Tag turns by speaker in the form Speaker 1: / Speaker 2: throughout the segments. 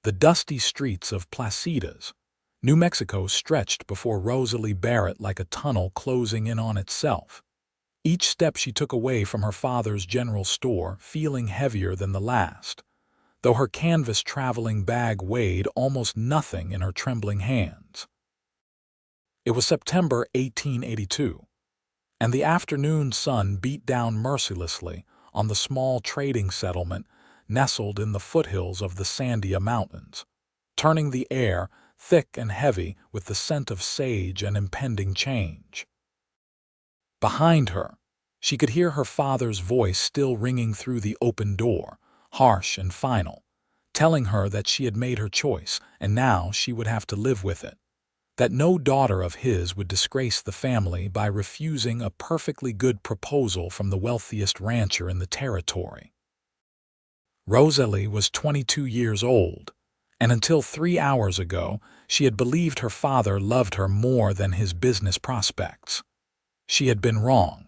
Speaker 1: The dusty streets of Placitas, New Mexico stretched before Rosalie Barrett like a tunnel closing in on itself. Each step she took away from her father's general store feeling heavier than the last, though her canvas traveling bag weighed almost nothing in her trembling hands. It was September 1882, and the afternoon sun beat down mercilessly on the small trading settlement nestled in the foothills of the Sandia Mountains, turning the air thick and heavy with the scent of sage and impending change. Behind her, she could hear her father's voice still ringing through the open door, harsh and final, telling her that she had made her choice and now she would have to live with it, that no daughter of his would disgrace the family by refusing a perfectly good proposal from the wealthiest rancher in the territory. Rosalie was 22 years old, and until 3 hours ago, she had believed her father loved her more than his business prospects. She had been wrong.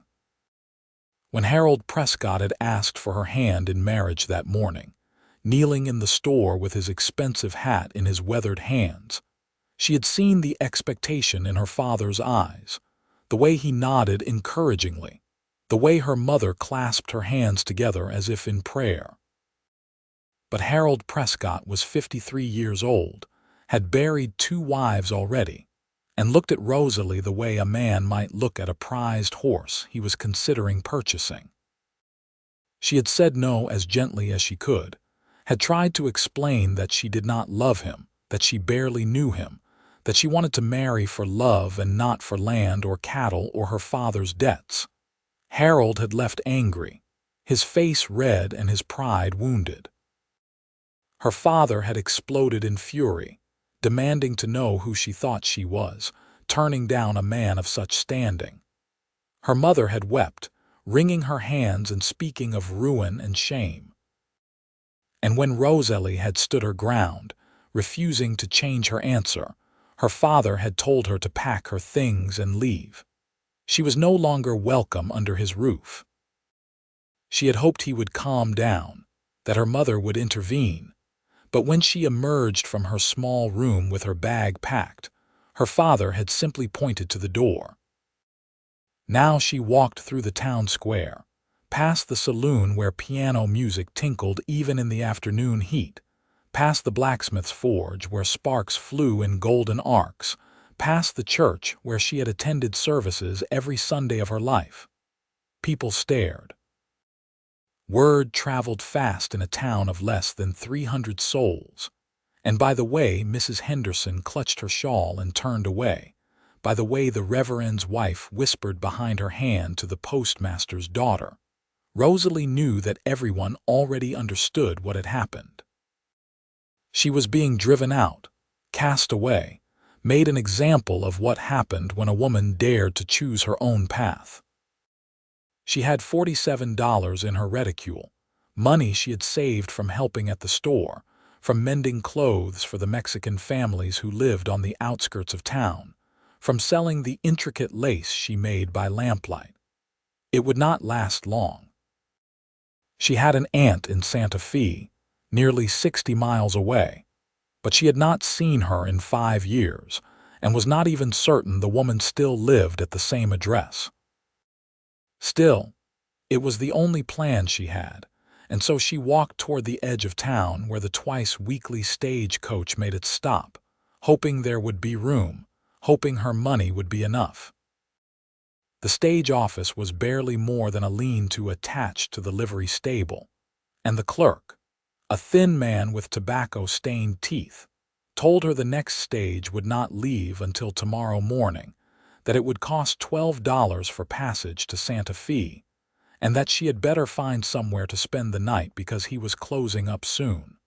Speaker 1: When Harold Prescott had asked for her hand in marriage that morning, kneeling in the store with his expensive hat in his weathered hands, she had seen the expectation in her father's eyes, the way he nodded encouragingly, the way her mother clasped her hands together as if in prayer. But Harold Prescott was 53 years old, had buried 2 wives already, and looked at Rosalie the way a man might look at a prized horse he was considering purchasing. She had said no as gently as she could, had tried to explain that she did not love him, that she barely knew him, that she wanted to marry for love and not for land or cattle or her father's debts. Harold had left angry, his face red and his pride wounded. Her father had exploded in fury, demanding to know who she thought she was, turning down a man of such standing. Her mother had wept, wringing her hands and speaking of ruin and shame. And when Rosalie had stood her ground, refusing to change her answer, her father had told her to pack her things and leave. She was no longer welcome under his roof. She had hoped he would calm down, that her mother would intervene, but when she emerged from her small room with her bag packed, her father had simply pointed to the door. Now she walked through the town square, past the saloon where piano music tinkled even in the afternoon heat, past the blacksmith's forge where sparks flew in golden arcs, past the church where she had attended services every Sunday of her life. People stared. Word traveled fast in a town of less than 300 souls. And by the way Mrs. Henderson clutched her shawl and turned away, by the way the Reverend's wife whispered behind her hand to the postmaster's daughter, Rosalie knew that everyone already understood what had happened. She was being driven out, cast away, made an example of what happened when a woman dared to choose her own path. She had $47 in her reticule, money she had saved from helping at the store, from mending clothes for the Mexican families who lived on the outskirts of town, from selling the intricate lace she made by lamplight. It would not last long. She had an aunt in Santa Fe, nearly 60 miles away, but she had not seen her in 5 years and was not even certain the woman still lived at the same address. Still, it was the only plan she had, and so she walked toward the edge of town where the twice-weekly stagecoach made its stop, hoping there would be room, hoping her money would be enough. The stage office was barely more than a lean-to attached to the livery stable, and the clerk, a thin man with tobacco-stained teeth, told her the next stage would not leave until tomorrow morning, that it would cost $12 for passage to Santa Fe, and that she had better find somewhere to spend the night because he was closing up soon.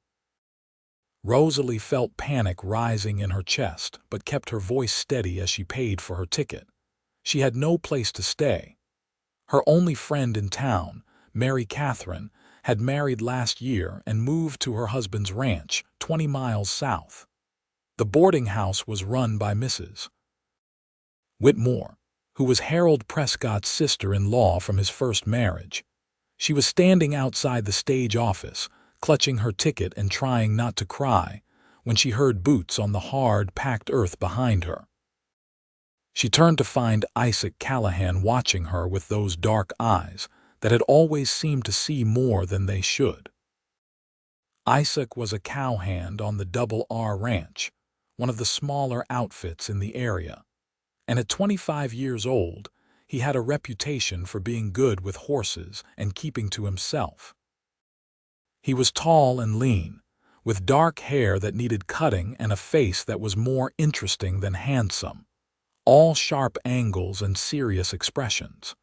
Speaker 1: Rosalie felt panic rising in her chest but kept her voice steady as she paid for her ticket. She had no place to stay. Her only friend in town, Mary Catherine, had married last year and moved to her husband's ranch 20 miles south. The boarding house was run by Mrs. Whitmore, who was Harold Prescott's sister-in-law from his first marriage. She was standing outside the stage office, clutching her ticket and trying not to cry, when she heard boots on the hard, packed earth behind her. She turned to find Isaac Callahan watching her with those dark eyes that had always seemed to see more than they should. Isaac was a cowhand on the Double R Ranch, one of the smaller outfits in the area, and at 25 years old, he had a reputation for being good with horses and keeping to himself. He was tall and lean, with dark hair that needed cutting and a face that was more interesting than handsome, all sharp angles and serious expressions.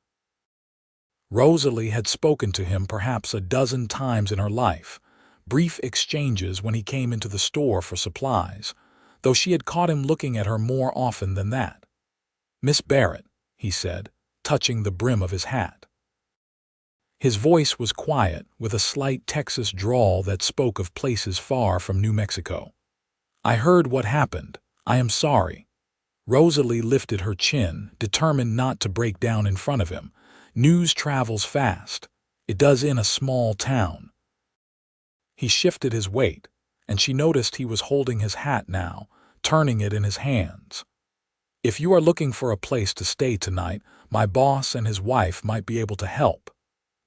Speaker 1: Rosalie had spoken to him perhaps a dozen times in her life, brief exchanges when he came into the store for supplies, though she had caught him looking at her more often than that. "Miss Barrett," he said, touching the brim of his hat. His voice was quiet, with a slight Texas drawl that spoke of places far from New Mexico. "I heard what happened. I am sorry." Rosalie lifted her chin, determined not to break down in front of him. News travels fast. It does in a small town. He shifted his weight, and she noticed he was holding his hat now, turning it in his hands. "If you are looking for a place to stay tonight, my boss and his wife might be able to help.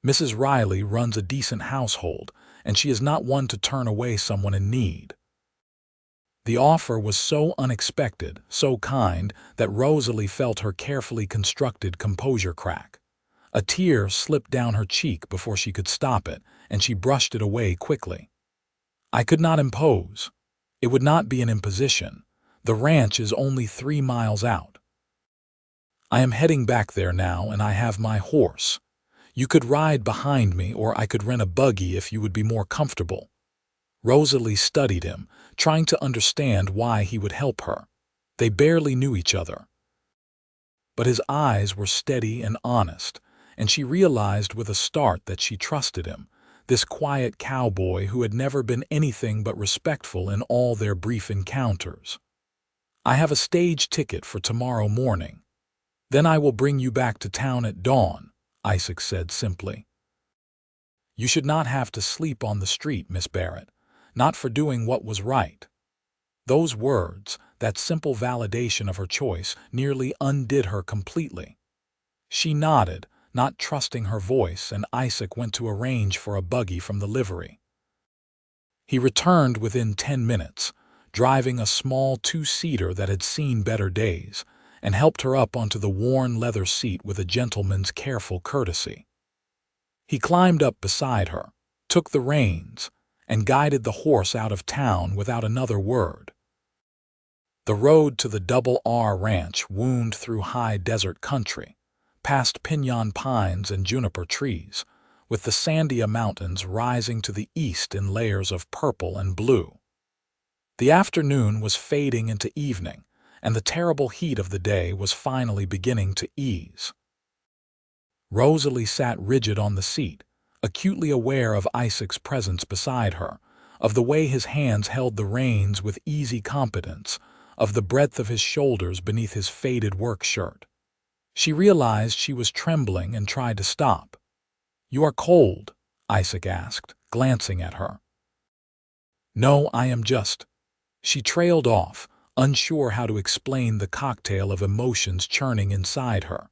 Speaker 1: Mrs. Riley runs a decent household, and she is not one to turn away someone in need." The offer was so unexpected, so kind, that Rosalie felt her carefully constructed composure crack. A tear slipped down her cheek before she could stop it, and she brushed it away quickly. "I could not impose. It would not be an imposition. The ranch is only 3 miles out. I am heading back there now, and I have my horse. You could ride behind me, or I could rent a buggy if you would be more comfortable." Rosalie studied him, trying to understand why he would help her. They barely knew each other. But his eyes were steady and honest, and she realized with a start that she trusted him, this quiet cowboy who had never been anything but respectful in all their brief encounters. "I have a stage ticket for tomorrow morning. Then I will bring you back to town at dawn," Isaac said simply. "You should not have to sleep on the street, Miss Barrett, not for doing what was right." Those words, that simple validation of her choice, nearly undid her completely. She nodded, not trusting her voice, and Isaac went to arrange for a buggy from the livery. He returned within 10 minutes, driving a small 2-seater that had seen better days, and helped her up onto the worn leather seat with a gentleman's careful courtesy. He climbed up beside her, took the reins, and guided the horse out of town without another word. The road to the Double R Ranch wound through high desert country, past pinyon pines and juniper trees, with the Sandia Mountains rising to the east in layers of purple and blue. The afternoon was fading into evening, and the terrible heat of the day was finally beginning to ease. Rosalie sat rigid on the seat, acutely aware of Isaac's presence beside her, of the way his hands held the reins with easy competence, of the breadth of his shoulders beneath his faded work shirt. She realized she was trembling and tried to stop. "You are cold?" Isaac asked, glancing at her. "No, I am just—" She trailed off, unsure how to explain the cocktail of emotions churning inside her.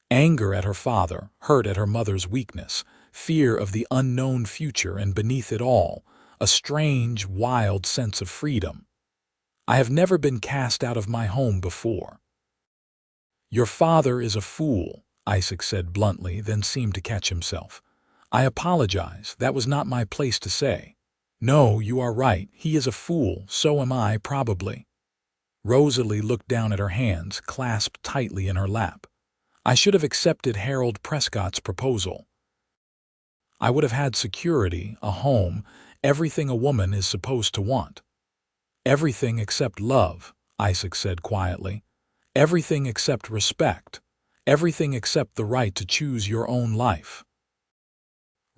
Speaker 1: Anger at her father, hurt at her mother's weakness, fear of the unknown future, and beneath it all, a strange, wild sense of freedom. "I have never been cast out of my home before." "Your father is a fool," Isaac said bluntly, then seemed to catch himself. "I apologize, that was not my place to say." "No, you are right, he is a fool, so am I probably." Rosalie looked down at her hands, clasped tightly in her lap. "I should have accepted Harold Prescott's proposal. I would have had security, a home, everything a woman is supposed to want." "Everything except love," Isaac said quietly. "Everything except respect. Everything except the right to choose your own life."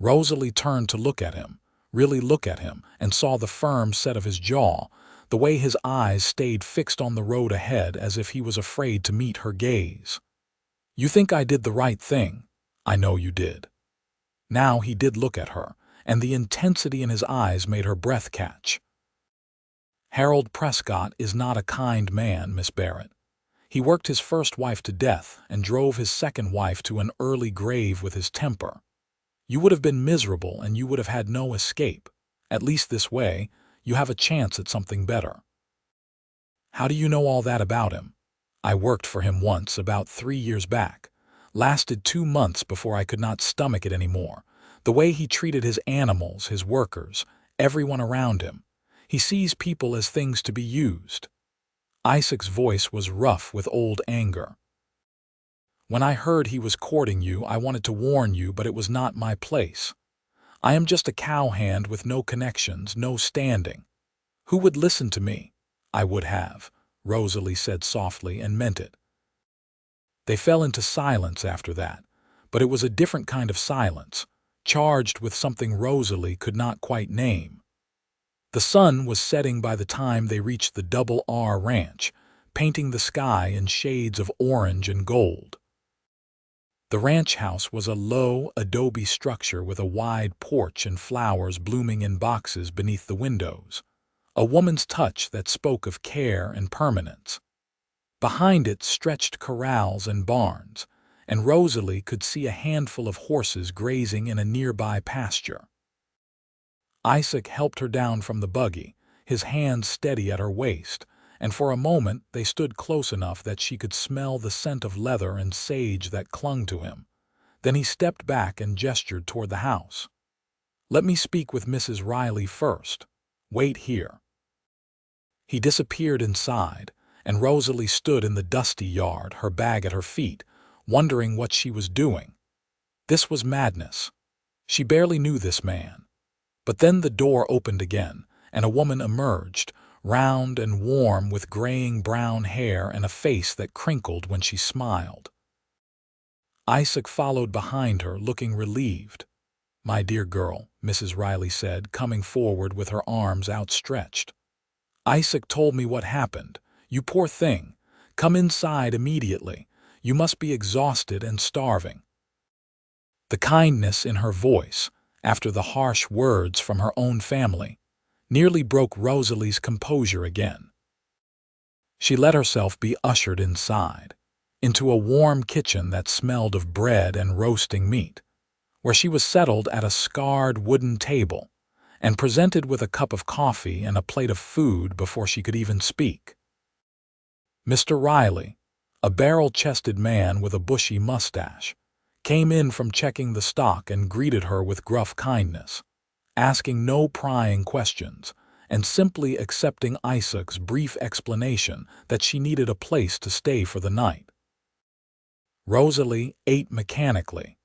Speaker 1: Rosalie turned to look at him, really look at him, and saw the firm set of his jaw, the way his eyes stayed fixed on the road ahead as if he was afraid to meet her gaze. "You think I did the right thing. I know you did." Now he did look at her, and the intensity in his eyes made her breath catch. Harold Prescott is not a kind man, Miss Barrett. He worked his first wife to death and drove his second wife to an early grave with his temper. You would have been miserable and you would have had no escape. At least this way, you have a chance at something better. How do you know all that about him? I worked for him once, about 3 years back. Lasted 2 months before I could not stomach it anymore. The way he treated his animals, his workers, everyone around him. He sees people as things to be used. Isaac's voice was rough with old anger. When I heard he was courting you, I wanted to warn you, but it was not my place. I am just a cowhand with no connections, no standing. Who would listen to me? I would have, Rosalie said softly, and meant it. They fell into silence after that, but it was a different kind of silence, charged with something Rosalie could not quite name. The sun was setting by the time they reached the Double R Ranch, painting the sky in shades of orange and gold. The ranch house was a low, adobe structure with a wide porch and flowers blooming in boxes beneath the windows, a woman's touch that spoke of care and permanence. Behind it stretched corrals and barns, and Rosalie could see a handful of horses grazing in a nearby pasture. Isaac helped her down from the buggy, his hands steady at her waist, and for a moment they stood close enough that she could smell the scent of leather and sage that clung to him. Then he stepped back and gestured toward the house. "Let me speak with Mrs. Riley first. Wait here." He disappeared inside, and Rosalie stood in the dusty yard, her bag at her feet, wondering what she was doing. This was madness. She barely knew this man. But then the door opened again, and a woman emerged, round and warm with graying brown hair and a face that crinkled when she smiled. Isaac followed behind her, looking relieved. "My dear girl," Mrs. Riley said, coming forward with her arms outstretched. "Isaac told me what happened. You poor thing. Come inside immediately. You must be exhausted and starving." The kindness in her voice, after the harsh words from her own family, nearly broke Rosalie's composure again. She let herself be ushered inside, into a warm kitchen that smelled of bread and roasting meat, where she was settled at a scarred wooden table and presented with a cup of coffee and a plate of food before she could even speak. Mr. Riley, a barrel-chested man with a bushy mustache, came in from checking the stock and greeted her with gruff kindness, asking no prying questions, and simply accepting Isaac's brief explanation that she needed a place to stay for the night. Rosalie ate mechanically,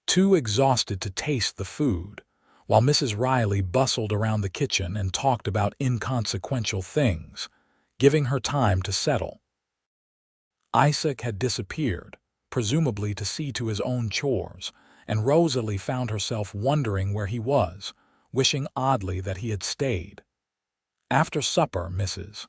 Speaker 1: too exhausted to taste the food, while Mrs. Riley bustled around the kitchen and talked about inconsequential things, giving her time to settle. Isaac had disappeared, presumably to see to his own chores, and Rosalie found herself wondering where he was, wishing oddly that he had stayed. After supper, Mrs.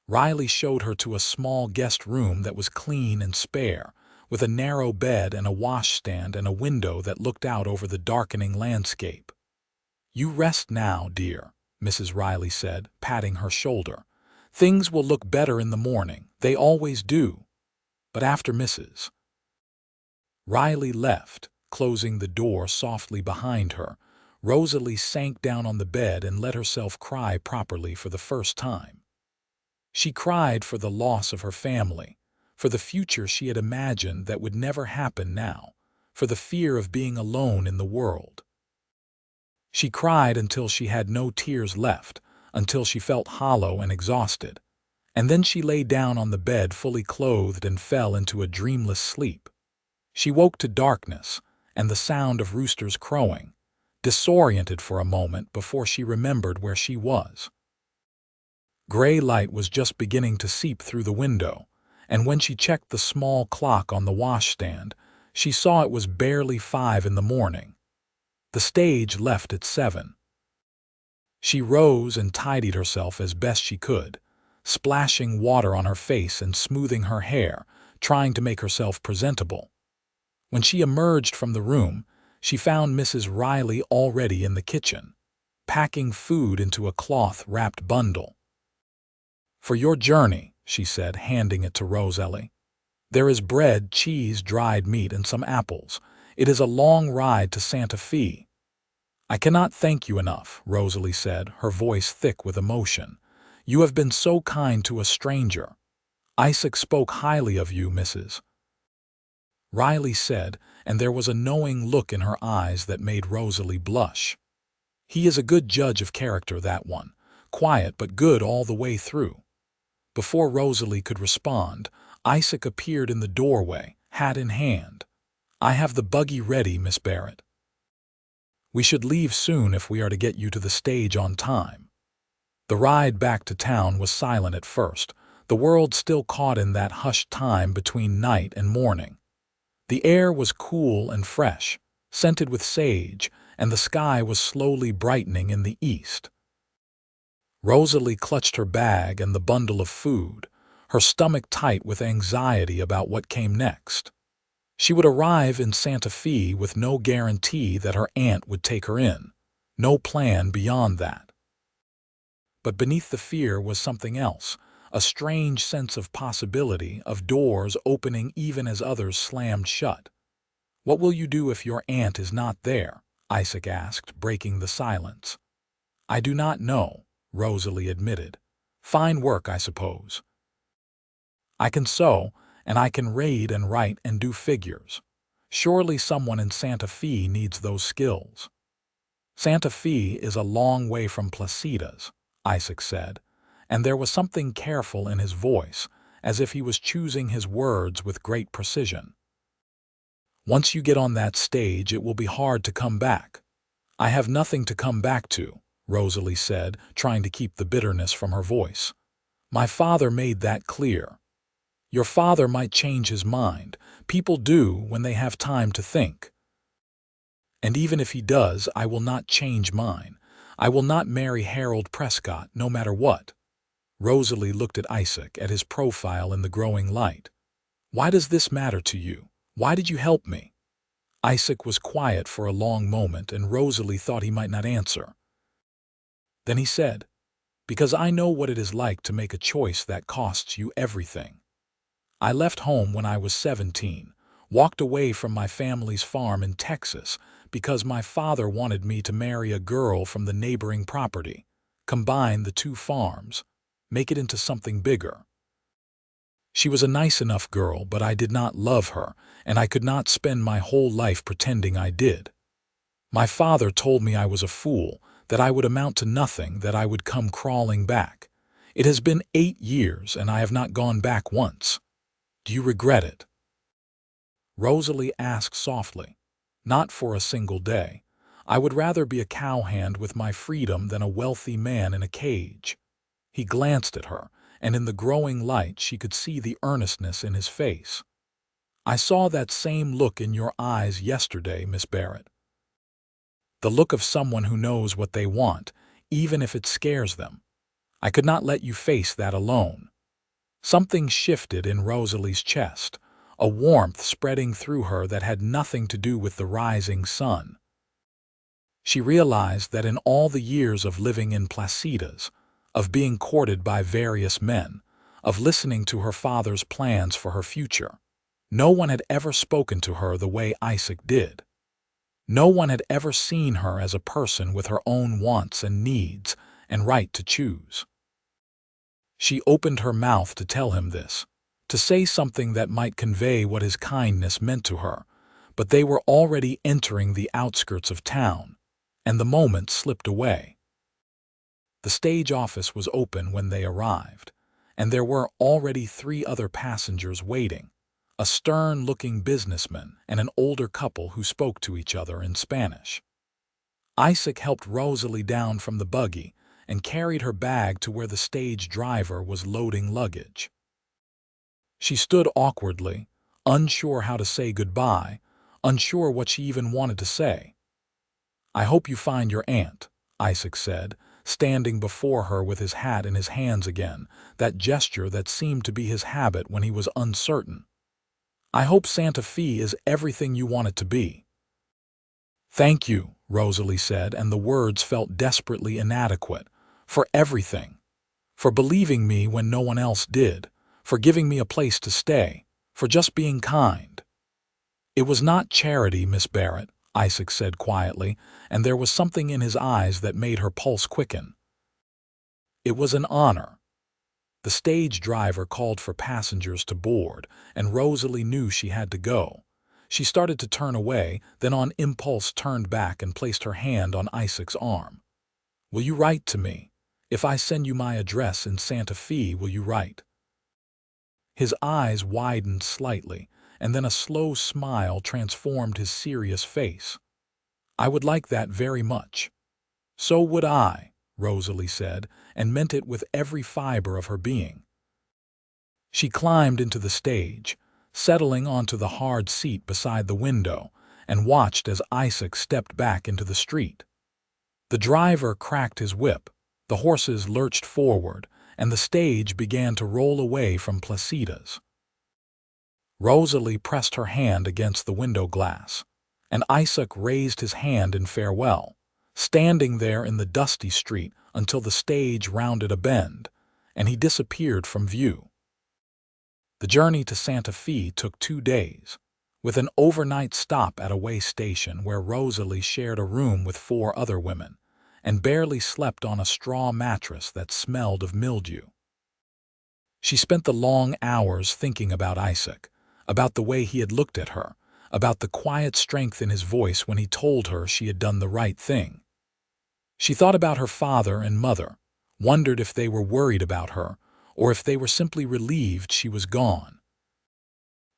Speaker 1: Riley showed her to a small guest room that was clean and spare, with a narrow bed and a washstand and a window that looked out over the darkening landscape. "You rest now, dear," Mrs. Riley said, patting her shoulder. "Things will look better in the morning. They always do." But after Mrs. Riley left, closing the door softly behind her, Rosalie sank down on the bed and let herself cry properly for the first time. She cried for the loss of her family, for the future she had imagined that would never happen now, for the fear of being alone in the world. She cried until she had no tears left, until she felt hollow and exhausted, and then she lay down on the bed fully clothed and fell into a dreamless sleep. She woke to darkness and the sound of roosters crowing, disoriented for a moment before she remembered where she was. Gray light was just beginning to seep through the window, and when she checked the small clock on the washstand, she saw it was barely 5 in the morning. The stage left at 7. She rose and tidied herself as best she could, splashing water on her face and smoothing her hair, trying to make herself presentable. When she emerged from the room, she found Mrs. Riley already in the kitchen. packing food into a cloth-wrapped bundle. "For your journey," she said, handing it to Rosalie. "There is bread, cheese, dried meat, and some apples. It is a long ride to Santa Fe." "I cannot thank you enough," Rosalie said, her voice thick with emotion. "You have been so kind to a stranger." "Isaac spoke highly of you, Mrs. Riley said, and there was a knowing look in her eyes that made Rosalie blush. "He is a good judge of character, that one. Quiet but good all the way through." Before Rosalie could respond, Isaac appeared in the doorway, hat in hand. "I have the buggy ready, Miss Barrett. We should leave soon if we are to get you to the stage on time." The ride back to town was silent at first, the world still caught in that hushed time between night and morning. The air was cool and fresh, scented with sage, and the sky was slowly brightening in the east. Rosalie clutched her bag and the bundle of food, her stomach tight with anxiety about what came next. She would arrive in Santa Fe with no guarantee that her aunt would take her in, no plan beyond that. But beneath the fear was something else, a strange sense of possibility, of doors opening even as others slammed shut. "What will you do if your aunt is not there?" Isaac asked, breaking the silence. "I do not know," Rosalie admitted. "Fine work, I suppose. I can sew, and I can read and write and do figures. Surely someone in Santa Fe needs those skills." "Santa Fe is a long way from Placitas," Isaac said, and there was something careful in his voice, as if he was choosing his words with great precision. "Once you get on that stage, it will be hard to come back." "I have nothing to come back to," Rosalie said, trying to keep the bitterness from her voice. "My father made that clear." "Your father might change his mind. People do when they have time to think. And even if he does, I will not change mine. I will not marry Harold Prescott, no matter what." Rosalie looked at Isaac, at his profile in the growing light. "Why does this matter to you? Why did you help me?" Isaac was quiet for a long moment, and Rosalie thought he might not answer. Then he said, "Because I know what it is like to make a choice that costs you everything. I left home when I was 17, walked away from my family's farm in Texas because my father wanted me to marry a girl from the neighboring property, combine the two farms, make it into something bigger. She was a nice enough girl, but I did not love her, and I could not spend my whole life pretending I did. My father told me I was a fool, that I would amount to nothing, that I would come crawling back. It has been 8 years, and I have not gone back once. Do you regret it?" Rosalie asked softly. "Not for a single day. I would rather be a cowhand with my freedom than a wealthy man in a cage." He glanced at her, and in the growing light she could see the earnestness in his face. "I saw that same look in your eyes yesterday, Miss Barrett. The look of someone who knows what they want, even if it scares them. I could not let you face that alone." Something shifted in Rosalie's chest, a warmth spreading through her that had nothing to do with the rising sun. She realized that in all the years of living in Placitas, of being courted by various men, of listening to her father's plans for her future, no one had ever spoken to her the way Isaac did. No one had ever seen her as a person with her own wants and needs and right to choose. She opened her mouth to tell him this, to say something that might convey what his kindness meant to her, but they were already entering the outskirts of town, and the moment slipped away. The stage office was open when they arrived, and there were already 3 other passengers waiting, a stern-looking businessman and an older couple who spoke to each other in Spanish. Isaac helped Rosalie down from the buggy and carried her bag to where the stage driver was loading luggage. She stood awkwardly, unsure how to say goodbye, unsure what she even wanted to say. "I hope you find your aunt," Isaac said, standing before her with his hat in his hands again, that gesture that seemed to be his habit when he was uncertain. "I hope Santa Fe is everything you want it to be." "Thank you," Rosalie said, and the words felt desperately inadequate. "For everything. For believing me when no one else did. For giving me a place to stay. For just being kind." "It was not charity, Miss Barrett," Isaac said quietly, and there was something in his eyes that made her pulse quicken. "It was an honor." The stage driver called for passengers to board, and Rosalie knew she had to go. She started to turn away, then on impulse turned back and placed her hand on Isaac's arm. "Will you write to me? If I send you my address in Santa Fe, will you write?" His eyes widened slightly, and then a slow smile transformed his serious face. "I would like that very much." "So would I," Rosalie said, and meant it with every fiber of her being. She climbed into the stage, settling onto the hard seat beside the window, and watched as Isaac stepped back into the street. The driver cracked his whip, the horses lurched forward, and the stage began to roll away from Placida's. Rosalie pressed her hand against the window glass, and Isaac raised his hand in farewell, standing there in the dusty street until the stage rounded a bend, and he disappeared from view. The journey to Santa Fe took 2 days, with an overnight stop at a way station where Rosalie shared a room with 4 other women, and barely slept on a straw mattress that smelled of mildew. She spent the long hours thinking about Isaac, about the way he had looked at her, about the quiet strength in his voice when he told her she had done the right thing. She thought about her father and mother, wondered if they were worried about her, or if they were simply relieved she was gone.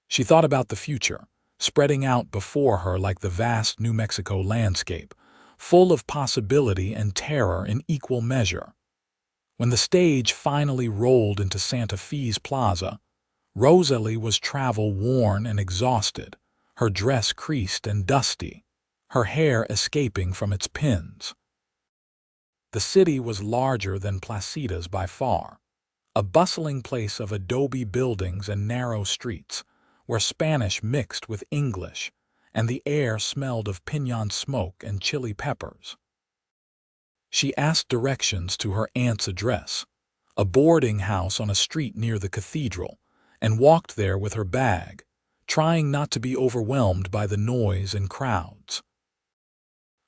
Speaker 1: She thought about the future, spreading out before her like the vast New Mexico landscape, full of possibility and terror in equal measure. When the stage finally rolled into Santa Fe's plaza, Rosalie was travel-worn and exhausted, her dress creased and dusty, her hair escaping from its pins. The city was larger than Placida's by far, a bustling place of adobe buildings and narrow streets, where Spanish mixed with English, and the air smelled of piñon smoke and chili peppers. She asked directions to her aunt's address, a boarding house on a street near the cathedral, and walked there with her bag, trying not to be overwhelmed by the noise and crowds.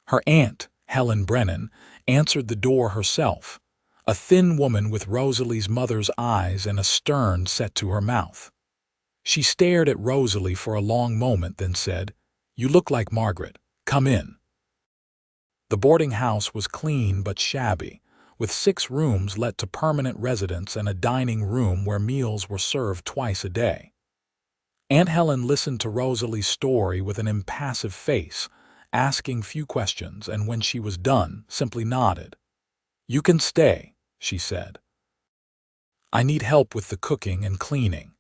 Speaker 1: Her aunt, Helen Brennan, answered the door herself, a thin woman with Rosalie's mother's eyes and a stern set to her mouth. She stared at Rosalie for a long moment, then said, "You look like Margaret. Come in." The boarding house was clean but shabby, with 6 rooms let to permanent residents and a dining room where meals were served twice a day. Aunt Helen listened to Rosalie's story with an impassive face, asking few questions, and when she was done, simply nodded. "You can stay," she said. "I need help with the cooking and cleaning.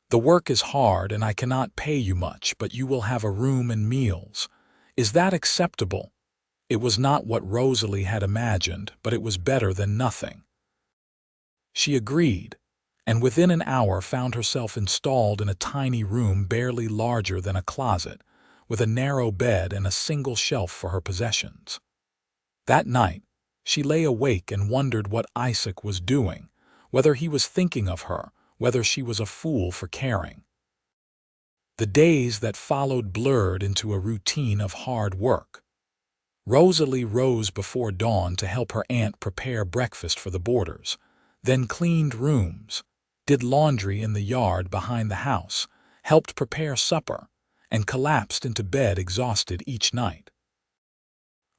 Speaker 1: The work is hard and I cannot pay you much, but you will have a room and meals. Is that acceptable?" It was not what Rosalie had imagined, but it was better than nothing. She agreed, and within an hour found herself installed in a tiny room barely larger than a closet, with a narrow bed and a single shelf for her possessions. That night, she lay awake and wondered what Isaac was doing, whether he was thinking of her, whether she was a fool for caring. The days that followed blurred into a routine of hard work. Rosalie rose before dawn to help her aunt prepare breakfast for the boarders, then cleaned rooms, did laundry in the yard behind the house, helped prepare supper, and collapsed into bed exhausted each night.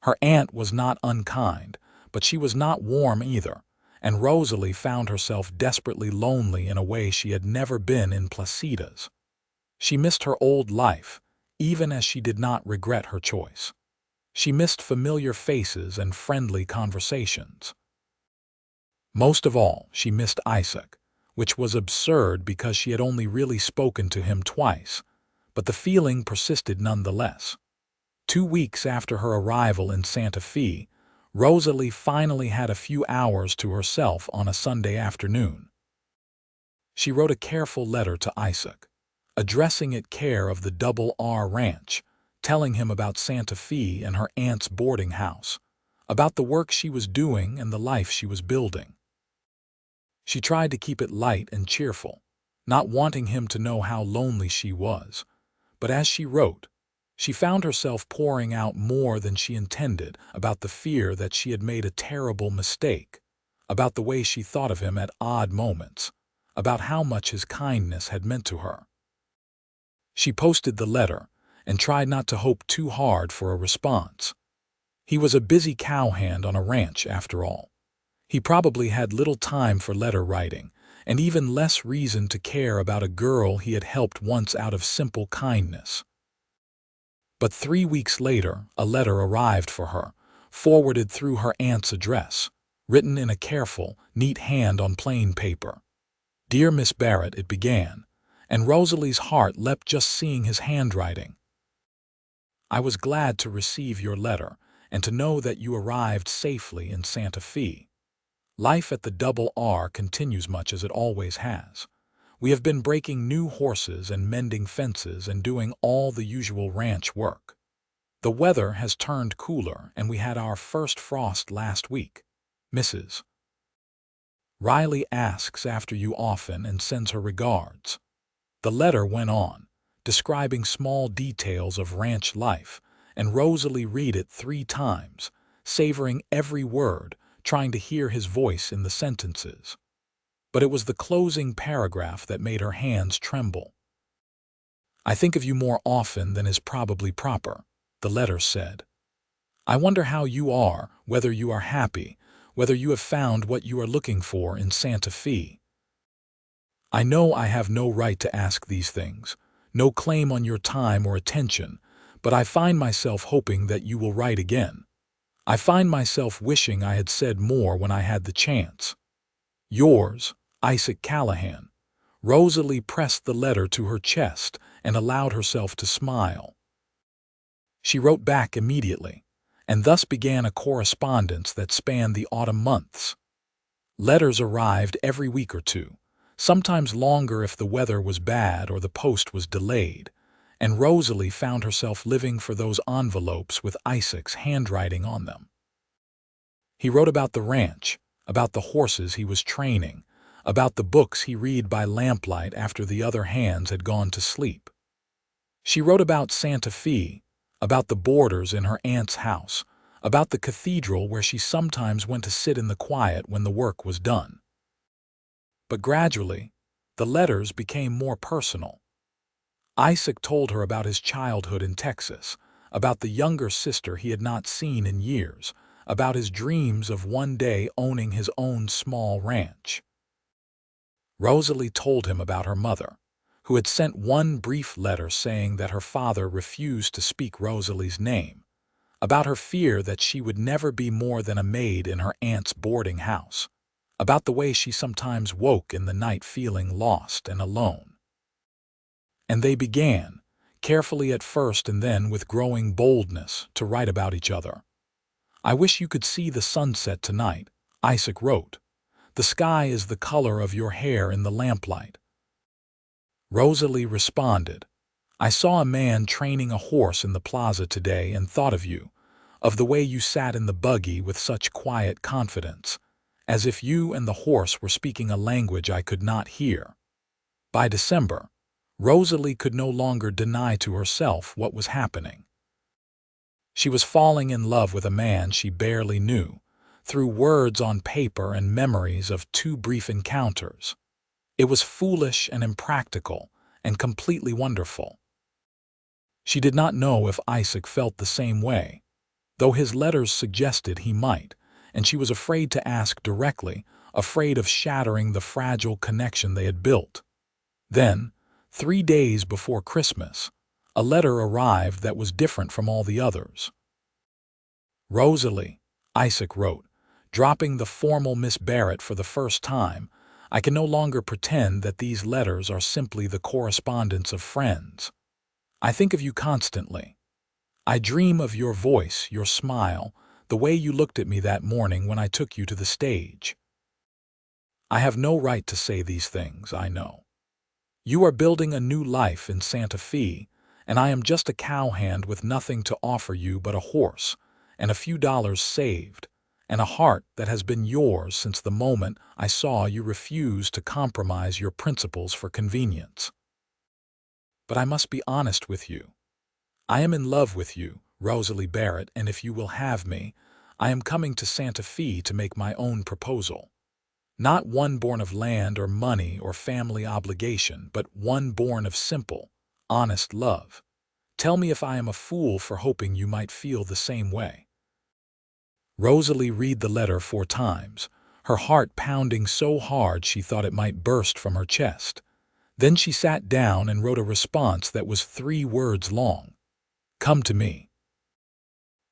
Speaker 1: Her aunt was not unkind, but she was not warm either, and Rosalie found herself desperately lonely in a way she had never been in Placida's. She missed her old life, even as she did not regret her choice. She missed familiar faces and friendly conversations. Most of all, she missed Isaac, which was absurd because she had only really spoken to him twice, but the feeling persisted nonetheless. 2 weeks after her arrival in Santa Fe, Rosalie finally had a few hours to herself on a Sunday afternoon. She wrote a careful letter to Isaac, addressing it care of the Double R Ranch, telling him about Santa Fe and her aunt's boarding house, about the work she was doing and the life she was building. She tried to keep it light and cheerful, not wanting him to know how lonely she was. But as she wrote, she found herself pouring out more than she intended about the fear that she had made a terrible mistake, about the way she thought of him at odd moments, about how much his kindness had meant to her. She posted the letter and tried not to hope too hard for a response. He was a busy cowhand on a ranch, after all. He probably had little time for letter writing, and even less reason to care about a girl he had helped once out of simple kindness. But 3 weeks later, a letter arrived for her, forwarded through her aunt's address, written in a careful, neat hand on plain paper. "Dear Miss Barrett," it began, and Rosalie's heart leapt just seeing his handwriting. "I was glad to receive your letter and to know that you arrived safely in Santa Fe. Life at the Double R continues much as it always has. We have been breaking new horses and mending fences and doing all the usual ranch work. The weather has turned cooler and we had our first frost last week. Mrs. Riley asks after you often and sends her regards." The letter went on, describing small details of ranch life, and Rosalie read it 3 times, savoring every word, trying to hear his voice in the sentences. But it was the closing paragraph that made her hands tremble. "I think of you more often than is probably proper," the letter said. "I wonder how you are, whether you are happy, whether you have found what you are looking for in Santa Fe. I know I have no right to ask these things, no claim on your time or attention, but I find myself hoping that you will write again. I find myself wishing I had said more when I had the chance. Yours, Isaac Callahan." Rosalie pressed the letter to her chest and allowed herself to smile. She wrote back immediately, and thus began a correspondence that spanned the autumn months. Letters arrived every week or two, sometimes longer if the weather was bad or the post was delayed, and Rosalie found herself living for those envelopes with Isaac's handwriting on them. He wrote about the ranch, about the horses he was training, about the books he read by lamplight after the other hands had gone to sleep. She wrote about Santa Fe, about the boarders in her aunt's house, about the cathedral where she sometimes went to sit in the quiet when the work was done. But gradually, the letters became more personal. Isaac told her about his childhood in Texas, about the younger sister he had not seen in years, about his dreams of one day owning his own small ranch. Rosalie told him about her mother, who had sent one brief letter saying that her father refused to speak Rosalie's name, about her fear that she would never be more than a maid in her aunt's boarding house, about the way she sometimes woke in the night feeling lost and alone. And they began, carefully at first and then with growing boldness, to write about each other. "I wish you could see the sunset tonight," Isaac wrote. "The sky is the color of your hair in the lamplight." Rosalie responded, "I saw a man training a horse in the plaza today and thought of you, of the way you sat in the buggy with such quiet confidence, as if you and the horse were speaking a language I could not hear." By December, Rosalie could no longer deny to herself what was happening. She was falling in love with a man she barely knew, through words on paper and memories of 2 brief encounters. It was foolish and impractical and completely wonderful. She did not know if Isaac felt the same way, though his letters suggested he might, and she was afraid to ask directly, afraid of shattering the fragile connection they had built. Then, 3 days before Christmas, a letter arrived that was different from all the others. "Rosalie," Isaac wrote, dropping the formal Miss Barrett for the first time, "I can no longer pretend that these letters are simply the correspondence of friends. I think of you constantly. I dream of your voice, your smile, the way you looked at me that morning when I took you to the stage. I have no right to say these things, I know. You are building a new life in Santa Fe, and I am just a cowhand with nothing to offer you but a horse, and a few dollars saved, and a heart that has been yours since the moment I saw you refuse to compromise your principles for convenience. But I must be honest with you. I am in love with you, Rosalie Barrett, and if you will have me, I am coming to Santa Fe to make my own proposal. Not one born of land or money or family obligation, but one born of simple, honest love. Tell me if I am a fool for hoping you might feel the same way. Rosalie read the letter 4 times, her heart pounding so hard she thought it might burst from her chest. Then she sat down and wrote a response that was 3 words long. Come to me.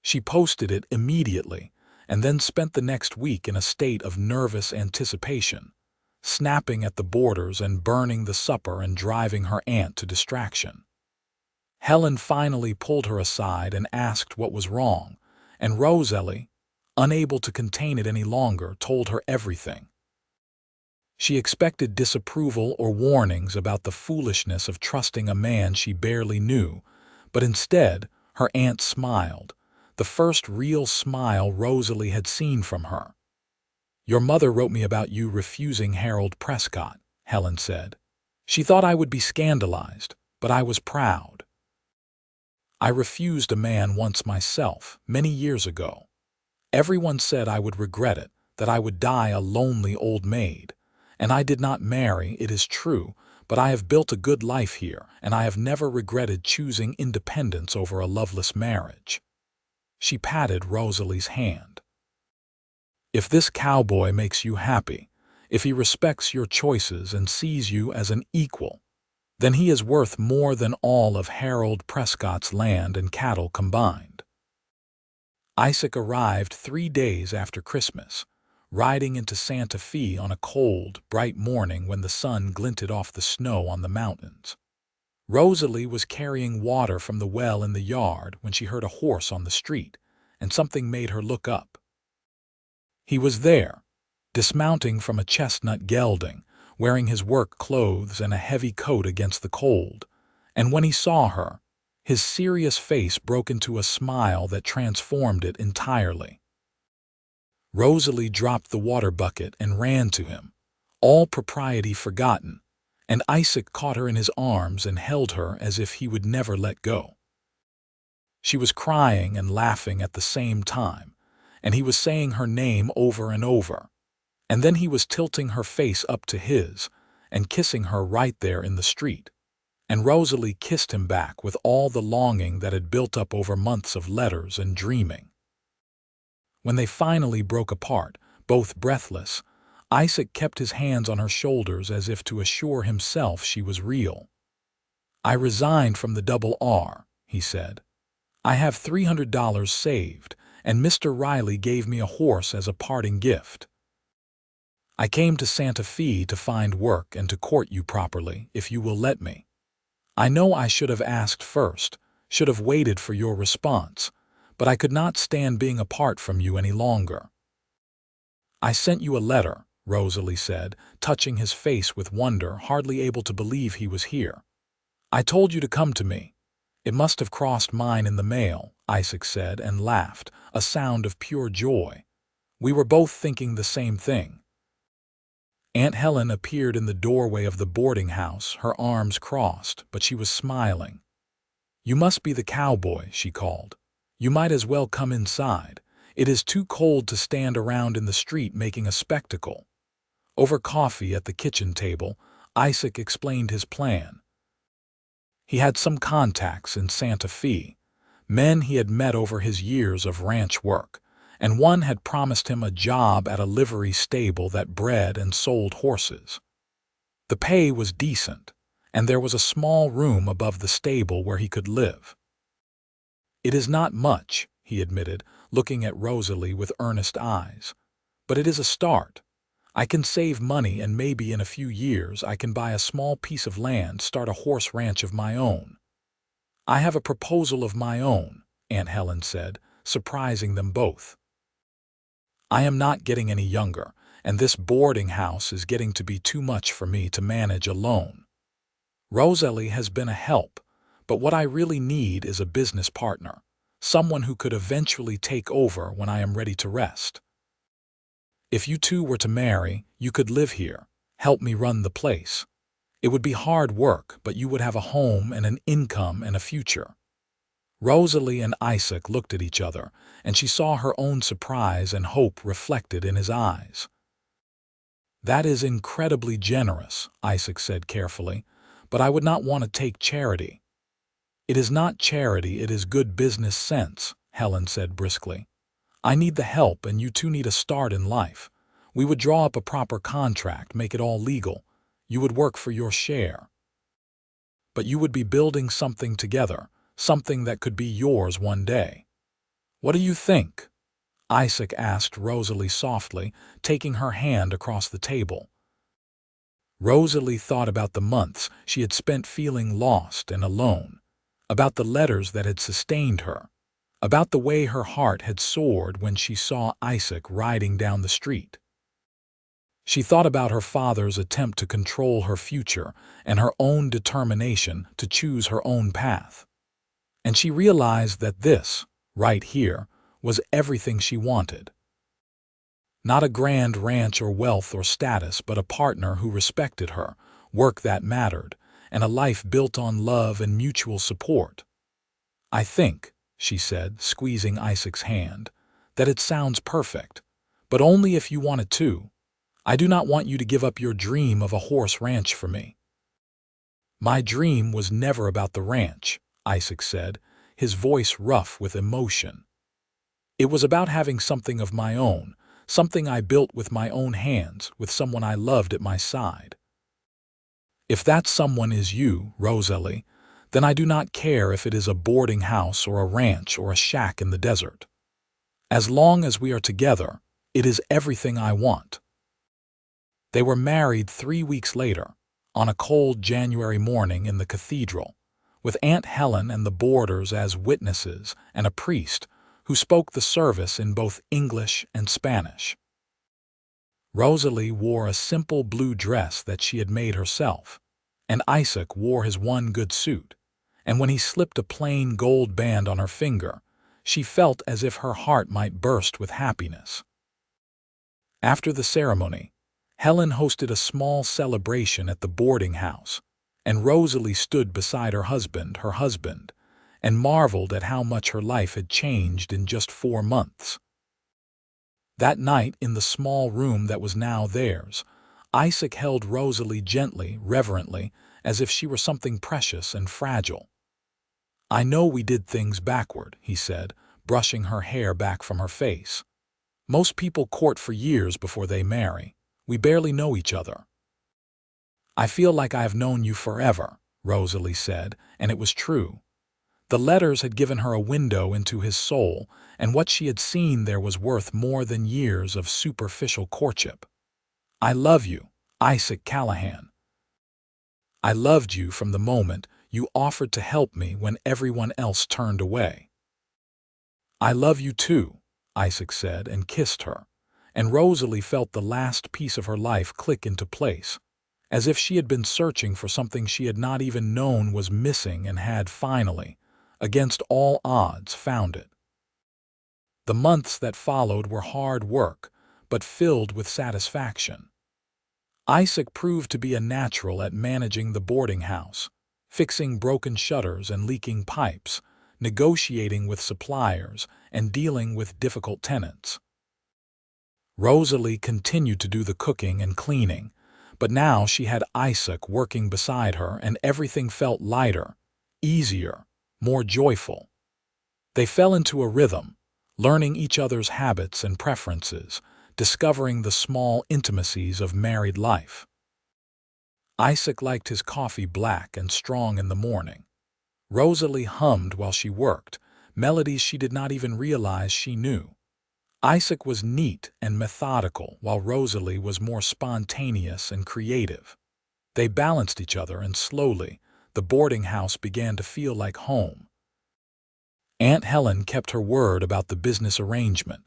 Speaker 1: She posted it immediately, and then spent the next week in a state of nervous anticipation, snapping at the boarders and burning the supper and driving her aunt to distraction. Helen finally pulled her aside and asked what was wrong, and Rosalie, unable to contain it any longer, told her everything. She expected disapproval or warnings about the foolishness of trusting a man she barely knew, but instead, her aunt smiled, the first real smile Rosalie had seen from her. Your mother wrote me about you refusing Harold Prescott, Helen said. She thought I would be scandalized, but I was proud. I refused a man once myself, many years ago. Everyone said I would regret it, that I would die a lonely old maid. And I did not marry, it is true, but I have built a good life here, and I have never regretted choosing independence over a loveless marriage. She patted Rosalie's hand. If this cowboy makes you happy, if he respects your choices and sees you as an equal, then he is worth more than all of Harold Prescott's land and cattle combined. Isaac arrived 3 days after Christmas, riding into Santa Fe on a cold, bright morning when the sun glinted off the snow on the mountains. Rosalie was carrying water from the well in the yard when she heard a horse on the street, and something made her look up. He was there, dismounting from a chestnut gelding, wearing his work clothes and a heavy coat against the cold, and when he saw her, his serious face broke into a smile that transformed it entirely. Rosalie dropped the water bucket and ran to him, all propriety forgotten, and Isaac caught her in his arms and held her as if he would never let go. She was crying and laughing at the same time, and he was saying her name over and over, and then he was tilting her face up to his and kissing her right there in the street, and Rosalie kissed him back with all the longing that had built up over months of letters and dreaming. When they finally broke apart, both breathless, Isaac kept his hands on her shoulders as if to assure himself she was real. I resigned from the Double R, he said. I have $300 saved, and Mr. Riley gave me a horse as a parting gift. I came to Santa Fe to find work and to court you properly, if you will let me. I know I should have asked first, should have waited for your response, but I could not stand being apart from you any longer. I sent you a letter, Rosalie said, touching his face with wonder, hardly able to believe he was here. I told you to come to me. It must have crossed mine in the mail, Isaac said and laughed, a sound of pure joy. We were both thinking the same thing. Aunt Helen appeared in the doorway of the boarding house, her arms crossed, but she was smiling. You must be the cowboy, she called. You might as well come inside. It is too cold to stand around in the street making a spectacle. Over coffee at the kitchen table, Isaac explained his plan. He had some contacts in Santa Fe, men he had met over his years of ranch work, and one had promised him a job at a livery stable that bred and sold horses. The pay was decent, and there was a small room above the stable where he could live. It is not much, he admitted, looking at Rosalie with earnest eyes, but it is a start. I can save money, and maybe in a few years I can buy a small piece of land, start a horse ranch of my own. I have a proposal of my own, Aunt Helen said, surprising them both. I am not getting any younger, and this boarding house is getting to be too much for me to manage alone. Rosalie has been a help, But what I really need is a business partner, someone who could eventually take over when I am ready to rest. If you two were to marry, you could live here, help me run the place. It would be hard work, but you would have a home and an income and a future." Rosalie and Isaac looked at each other, and she saw her own surprise and hope reflected in his eyes. "That is incredibly generous," Isaac said carefully, "but I would not want to take charity." "It is not charity, it is good business sense," Helen said briskly. "I need the help and you two need a start in life. We would draw up a proper contract, make it all legal. You would work for your share. But you would be building something together, something that could be yours one day. What do you think?" Isaac asked Rosalie softly, taking her hand across the table. Rosalie thought about the months she had spent feeling lost and alone, about the letters that had sustained her, about the way her heart had soared when she saw Isaac riding down the street. She thought about her father's attempt to control her future and her own determination to choose her own path. And she realized that this, right here, was everything she wanted. Not a grand ranch or wealth or status, but a partner who respected her, work that mattered, and a life built on love and mutual support. "I think," she said, squeezing Isaac's hand, "that it sounds perfect, but only if you want it to. I do not want you to give up your dream of a horse ranch for me." "My dream was never about the ranch," Isaac said, his voice rough with emotion. "It was about having something of my own, something I built with my own hands, with someone I loved at my side." "If that someone is you, Rosalie, then I do not care if it is a boarding house or a ranch or a shack in the desert. As long as we are together, it is everything I want." They were married 3 weeks later, on a cold January morning in the cathedral, with Aunt Helen and the boarders as witnesses and a priest who spoke the service in both English and Spanish. Rosalie wore a simple blue dress that she had made herself, and Isaac wore his one good suit, and when he slipped a plain gold band on her finger, she felt as if her heart might burst with happiness. After the ceremony, Helen hosted a small celebration at the boarding house, and Rosalie stood beside her husband, and marveled at how much her life had changed in just 4 months. That night, in the small room that was now theirs, Isaac held Rosalie gently, reverently, as if she were something precious and fragile. "I know we did things backward," he said, brushing her hair back from her face. "Most people court for years before they marry. We barely know each other." "I feel like I have known you forever," Rosalie said, and it was true. The letters had given her a window into his soul, and what she had seen there was worth more than years of superficial courtship. "I love you, Isaac Callahan. I loved you from the moment you offered to help me when everyone else turned away." "I love you too," Isaac said and kissed her, and Rosalie felt the last piece of her life click into place, as if she had been searching for something she had not even known was missing and had finally, against all odds, found it. The months that followed were hard work, but filled with satisfaction. Isaac proved to be a natural at managing the boarding house, fixing broken shutters and leaking pipes, negotiating with suppliers, and dealing with difficult tenants. Rosalie continued to do the cooking and cleaning, but now she had Isaac working beside her and everything felt lighter, easier, more joyful. They fell into a rhythm, learning each other's habits and preferences, discovering the small intimacies of married life. Isaac liked his coffee black and strong in the morning. Rosalie hummed while she worked, melodies she did not even realize she knew. Isaac was neat and methodical, while Rosalie was more spontaneous and creative. They balanced each other, and slowly, the boarding house began to feel like home. Aunt Helen kept her word about the business arrangement,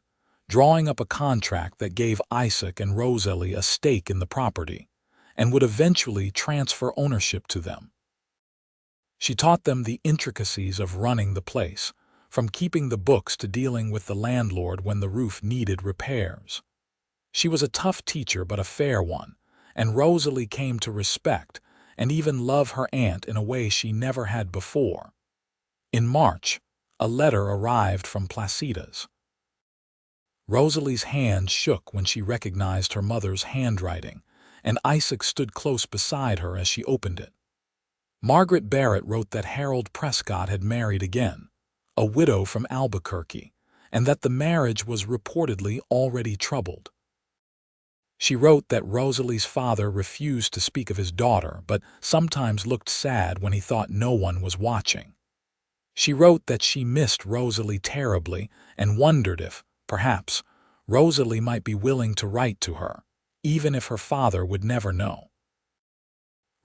Speaker 1: drawing up a contract that gave Isaac and Rosalie a stake in the property, and would eventually transfer ownership to them. She taught them the intricacies of running the place, from keeping the books to dealing with the landlord when the roof needed repairs. She was a tough teacher but a fair one, and Rosalie came to respect and even love her aunt in a way she never had before. In March, a letter arrived from Placida's. Rosalie's hand shook when she recognized her mother's handwriting, and Isaac stood close beside her as she opened it. Margaret Barrett wrote that Harold Prescott had married again, a widow from Albuquerque, and that the marriage was reportedly already troubled. She wrote that Rosalie's father refused to speak of his daughter, but sometimes looked sad when he thought no one was watching. She wrote that she missed Rosalie terribly and wondered if, perhaps, Rosalie might be willing to write to her, even if her father would never know.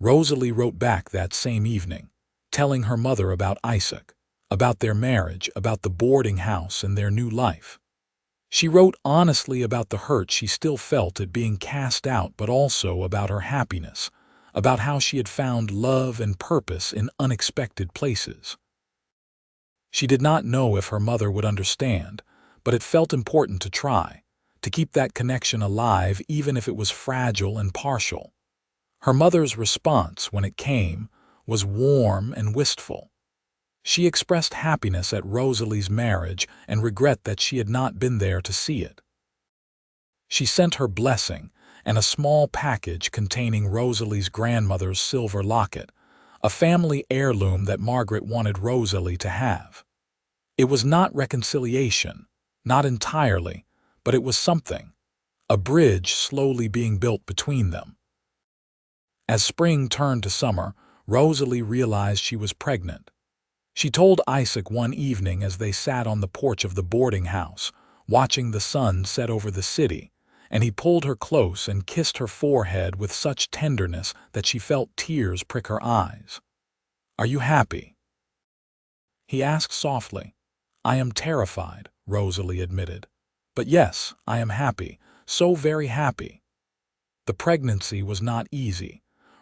Speaker 1: Rosalie wrote back that same evening, telling her mother about Isaac, about their marriage, about the boarding house and their new life. She wrote honestly about the hurt she still felt at being cast out, but also about her happiness, about how she had found love and purpose in unexpected places. She did not know if her mother would understand, but it felt important to try, to keep that connection alive even if it was fragile and partial. Her mother's response, when it came, was warm and wistful. She expressed happiness at Rosalie's marriage and regret that she had not been there to see it. She sent her blessing and a small package containing Rosalie's grandmother's silver locket, a family heirloom that Margaret wanted Rosalie to have. It was not reconciliation, not entirely, but it was something, a bridge slowly being built between them. As spring turned to summer, Rosalie realized she was pregnant. She told Isaac one evening as they sat on the porch of the boarding house, watching the sun set over the city, and he pulled her close and kissed her forehead with such tenderness that she felt tears prick her eyes. "Are you happy?" he asked softly. "I am terrified," Rosalie admitted. "But yes, I am happy, so very happy." The pregnancy was not easy.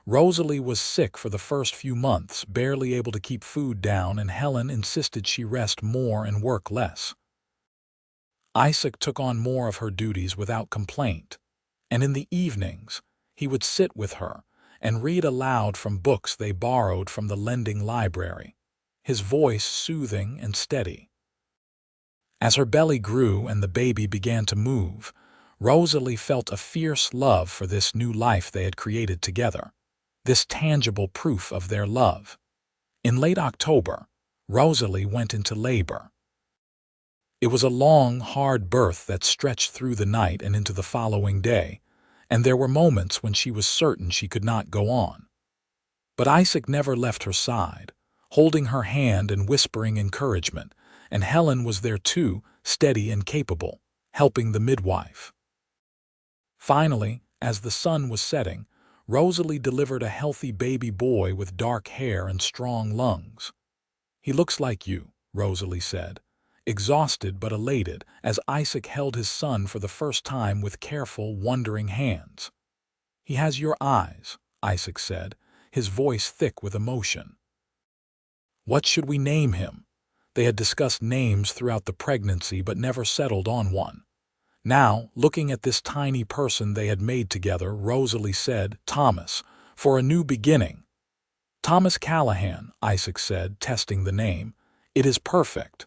Speaker 1: Rosalie was sick for the first few months, barely able to keep food down, and Helen insisted she rest more and work less. Isaac took on more of her duties without complaint, and in the evenings he would sit with her and read aloud from books they borrowed from the lending library, his voice soothing and steady. As her belly grew and the baby began to move, Rosalie felt a fierce love for this new life they had created together, this tangible proof of their love. In late October, Rosalie went into labor. It was a long, hard birth that stretched through the night and into the following day, and there were moments when she was certain she could not go on. But Isaac never left her side, holding her hand and whispering encouragement, and Helen was there too, steady and capable, helping the midwife. Finally, as the sun was setting, Rosalie delivered a healthy baby boy with dark hair and strong lungs. "He looks like you," Rosalie said, exhausted but elated as Isaac held his son for the first time with careful, wondering hands. "He has your eyes," Isaac said, his voice thick with emotion. "What should we name him?" They had discussed names throughout the pregnancy but never settled on one. Now, looking at this tiny person they had made together, Rosalie said, "Thomas, for a new beginning." "Thomas Callahan," Isaac said, testing the name. "It is perfect."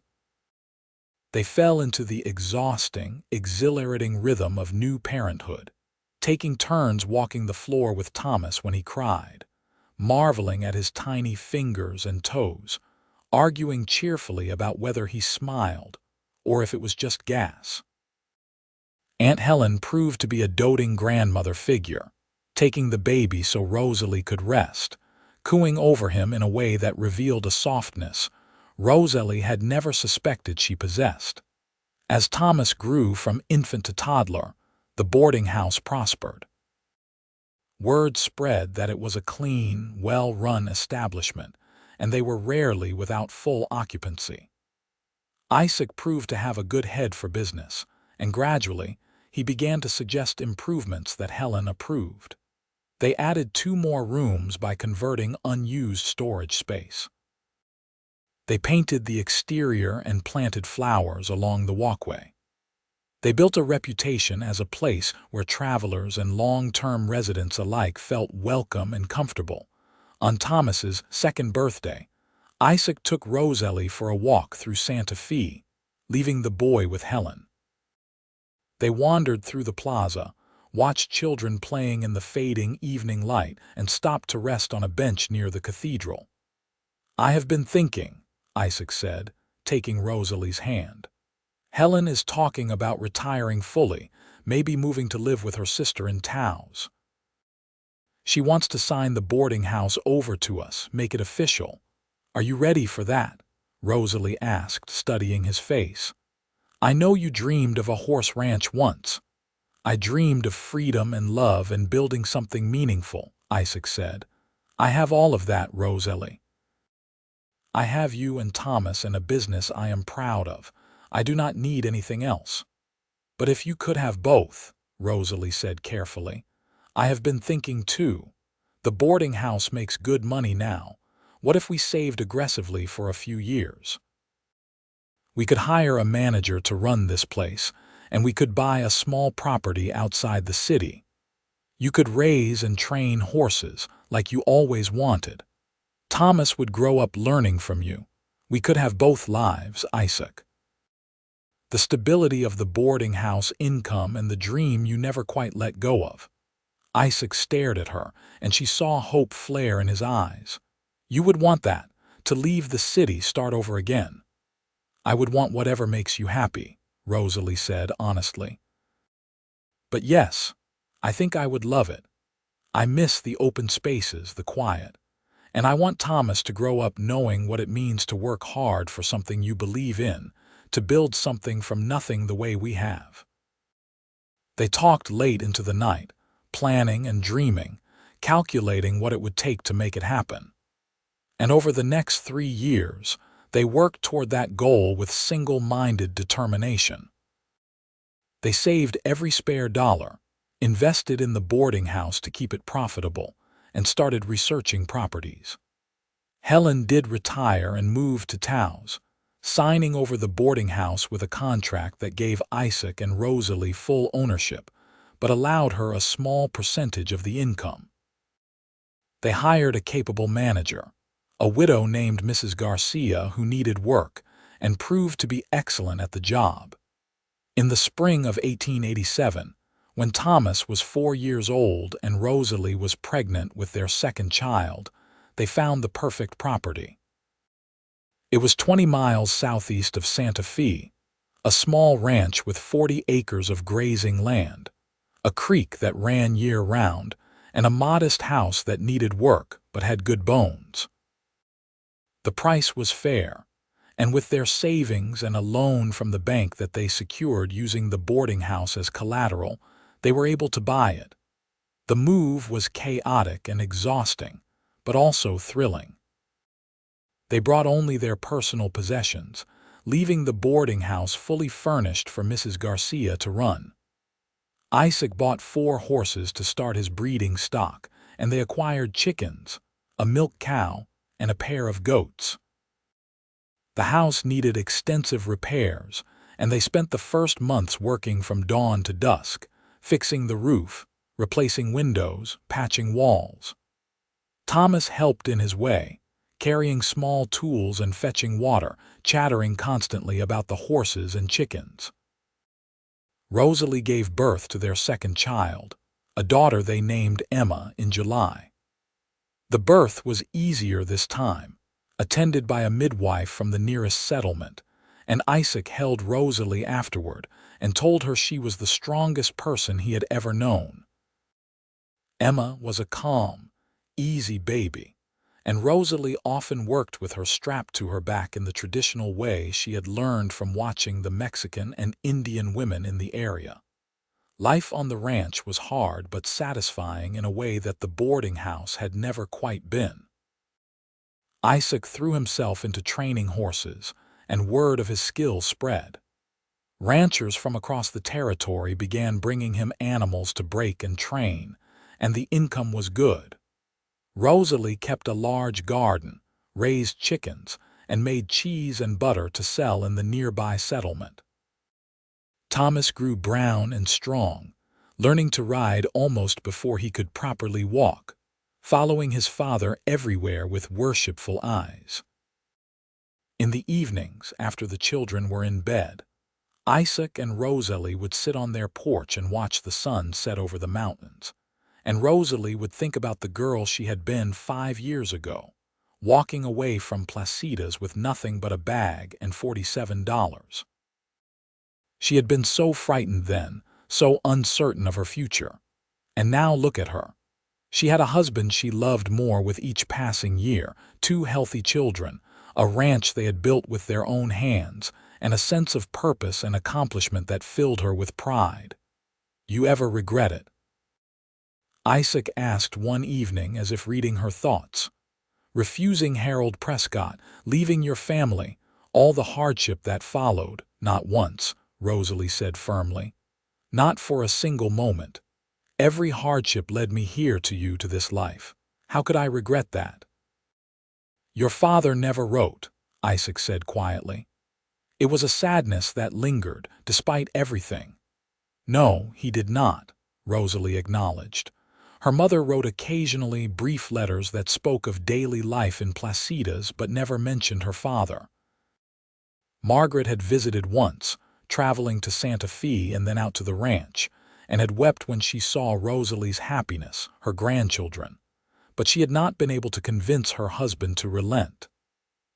Speaker 1: They fell into the exhausting, exhilarating rhythm of new parenthood, taking turns walking the floor with Thomas when he cried, marveling at his tiny fingers and toes, arguing cheerfully about whether he smiled or if it was just gas. Aunt Helen proved to be a doting grandmother figure, taking the baby so Rosalie could rest, cooing over him in a way that revealed a softness Rosalie had never suspected she possessed. As Thomas grew from infant to toddler, the boarding house prospered. Word spread that it was a clean, well-run establishment, and they were rarely without full occupancy. Isaac proved to have a good head for business, and gradually, he began to suggest improvements that Helen approved. They added 2 more rooms by converting unused storage space. They painted the exterior and planted flowers along the walkway. They built a reputation as a place where travelers and long-term residents alike felt welcome and comfortable. On Thomas's second birthday, Isaac took Rosalie for a walk through Santa Fe, leaving the boy with Helen. They wandered through the plaza, watched children playing in the fading evening light, and stopped to rest on a bench near the cathedral. "I have been thinking," Isaac said, taking Rosalie's hand. "Helen is talking about retiring fully, maybe moving to live with her sister in Taos. She wants to sign the boarding house over to us, make it official. Are you ready for that?" Rosalie asked, studying his face. "I know you dreamed of a horse ranch once." "I dreamed of freedom and love and building something meaningful," Isaac said. "I have all of that, Rosalie. I have you and Thomas and a business I am proud of. I do not need anything else." "But if you could have both," Rosalie said carefully. "I have been thinking too. The boarding house makes good money now. What if we saved aggressively for a few years? We could hire a manager to run this place, and we could buy a small property outside the city. You could raise and train horses like you always wanted. Thomas would grow up learning from you. We could have both lives, Isaac. The stability of the boarding house income and the dream you never quite let go of." Isaac stared at her, and she saw hope flare in his eyes. "You would want that, to leave the city, start over again." "I would want whatever makes you happy," Rosalie said honestly. "But yes, I think I would love it. I miss the open spaces, the quiet. And I want Thomas to grow up knowing what it means to work hard for something you believe in, to build something from nothing the way we have." They talked late into the night, planning and dreaming, calculating what it would take to make it happen. And over the next 3 years, they worked toward that goal with single-minded determination. They saved every spare dollar, invested in the boarding house to keep it profitable, and started researching properties. Helen did retire and moved to Taos, signing over the boarding house with a contract that gave Isaac and Rosalie full ownership, but allowed her a small percentage of the income. They hired a capable manager, a widow named Mrs. Garcia who needed work and proved to be excellent at the job. In the spring of 1887, when Thomas was 4 years old and Rosalie was pregnant with their second child, they found the perfect property. It was 20 miles southeast of Santa Fe, a small ranch with 40 acres of grazing land, a creek that ran year-round, and a modest house that needed work but had good bones. The price was fair, and with their savings and a loan from the bank that they secured using the boarding house as collateral, they were able to buy it. The move was chaotic and exhausting, but also thrilling. They brought only their personal possessions, leaving the boarding house fully furnished for Mrs. Garcia to run. Isaac bought 4 horses to start his breeding stock, and they acquired chickens, a milk cow, and a pair of goats. The house needed extensive repairs, and they spent the first months working from dawn to dusk, fixing the roof, replacing windows, patching walls. Thomas helped in his way, carrying small tools and fetching water, chattering constantly about the horses and chickens. Rosalie gave birth to their second child, a daughter they named Emma, in July. The birth was easier this time, attended by a midwife from the nearest settlement, and Isaac held Rosalie afterward and told her she was the strongest person he had ever known. Emma was a calm, easy baby, and Rosalie often worked with her strapped to her back in the traditional way she had learned from watching the Mexican and Indian women in the area. Life on the ranch was hard but satisfying in a way that the boarding house had never quite been. Isaac threw himself into training horses, and word of his skills spread. Ranchers from across the territory began bringing him animals to break and train, and the income was good. Rosalie kept a large garden, raised chickens, and made cheese and butter to sell in the nearby settlement. Thomas grew brown and strong, learning to ride almost before he could properly walk, following his father everywhere with worshipful eyes. In the evenings, after the children were in bed, Isaac and Rosalie would sit on their porch and watch the sun set over the mountains, and Rosalie would think about the girl she had been 5 years ago, walking away from Placida's with nothing but a bag and $47. She had been so frightened then, so uncertain of her future. And now look at her. She had a husband she loved more with each passing year, 2 healthy children, a ranch they had built with their own hands, and a sense of purpose and accomplishment that filled her with pride. "You ever regret it?" Isaac asked one evening as if reading her thoughts. "Refusing Harold Prescott, leaving your family, all the hardship that followed, not once," Rosalie said firmly. "Not for a single moment. Every hardship led me here to you, to this life. How could I regret that?" "Your father never wrote," Isaac said quietly. "It was a sadness that lingered, despite everything." "No, he did not," Rosalie acknowledged. Her mother wrote occasionally brief letters that spoke of daily life in Placida's but never mentioned her father. Margaret had visited once, traveling to Santa Fe and then out to the ranch, and had wept when she saw Rosalie's happiness, her grandchildren. But she had not been able to convince her husband to relent.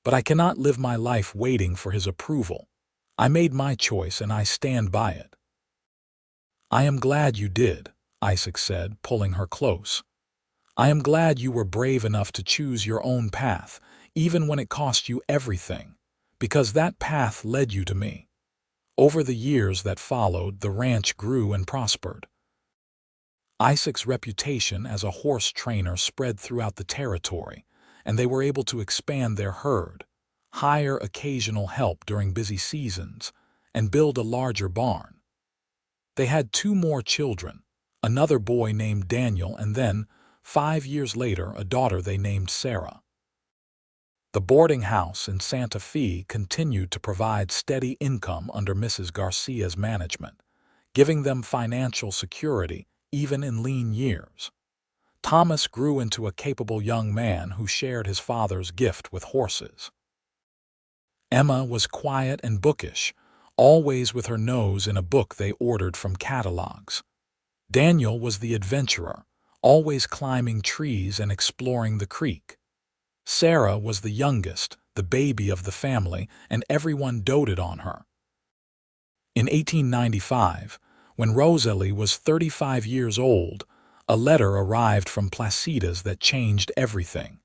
Speaker 1: "But I cannot live my life waiting for his approval. I made my choice and I stand by it." "I am glad you did," Isaac said, pulling her close. "I am glad you were brave enough to choose your own path, even when it cost you everything, because that path led you to me." Over the years that followed, the ranch grew and prospered. Isaac's reputation as a horse trainer spread throughout the territory, and they were able to expand their herd, hire occasional help during busy seasons, and build a larger barn. They had 2 more children, another boy named Daniel, and then, 5 years later, a daughter they named Sarah. The boarding house in Santa Fe continued to provide steady income under Mrs. Garcia's management, giving them financial security even in lean years. Thomas grew into a capable young man who shared his father's gift with horses. Emma was quiet and bookish, always with her nose in a book they ordered from catalogs. Daniel was the adventurer, always climbing trees and exploring the creek. Sarah was the youngest, the baby of the family, and everyone doted on her. In 1895, when Rosalie was 35 years old, a letter arrived from Placida's that changed everything.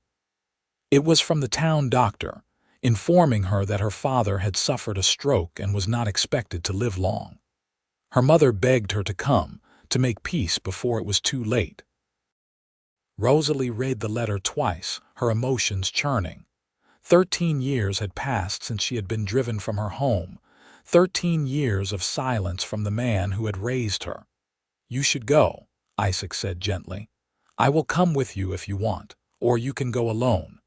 Speaker 1: It was from the town doctor, informing her that her father had suffered a stroke and was not expected to live long. Her mother begged her to come, to make peace before it was too late. Rosalie read the letter twice, her emotions churning. 13 years had passed since she had been driven from her home, 13 years of silence from the man who had raised her. "You should go," Isaac said gently. "I will come with you if you want, or you can go alone.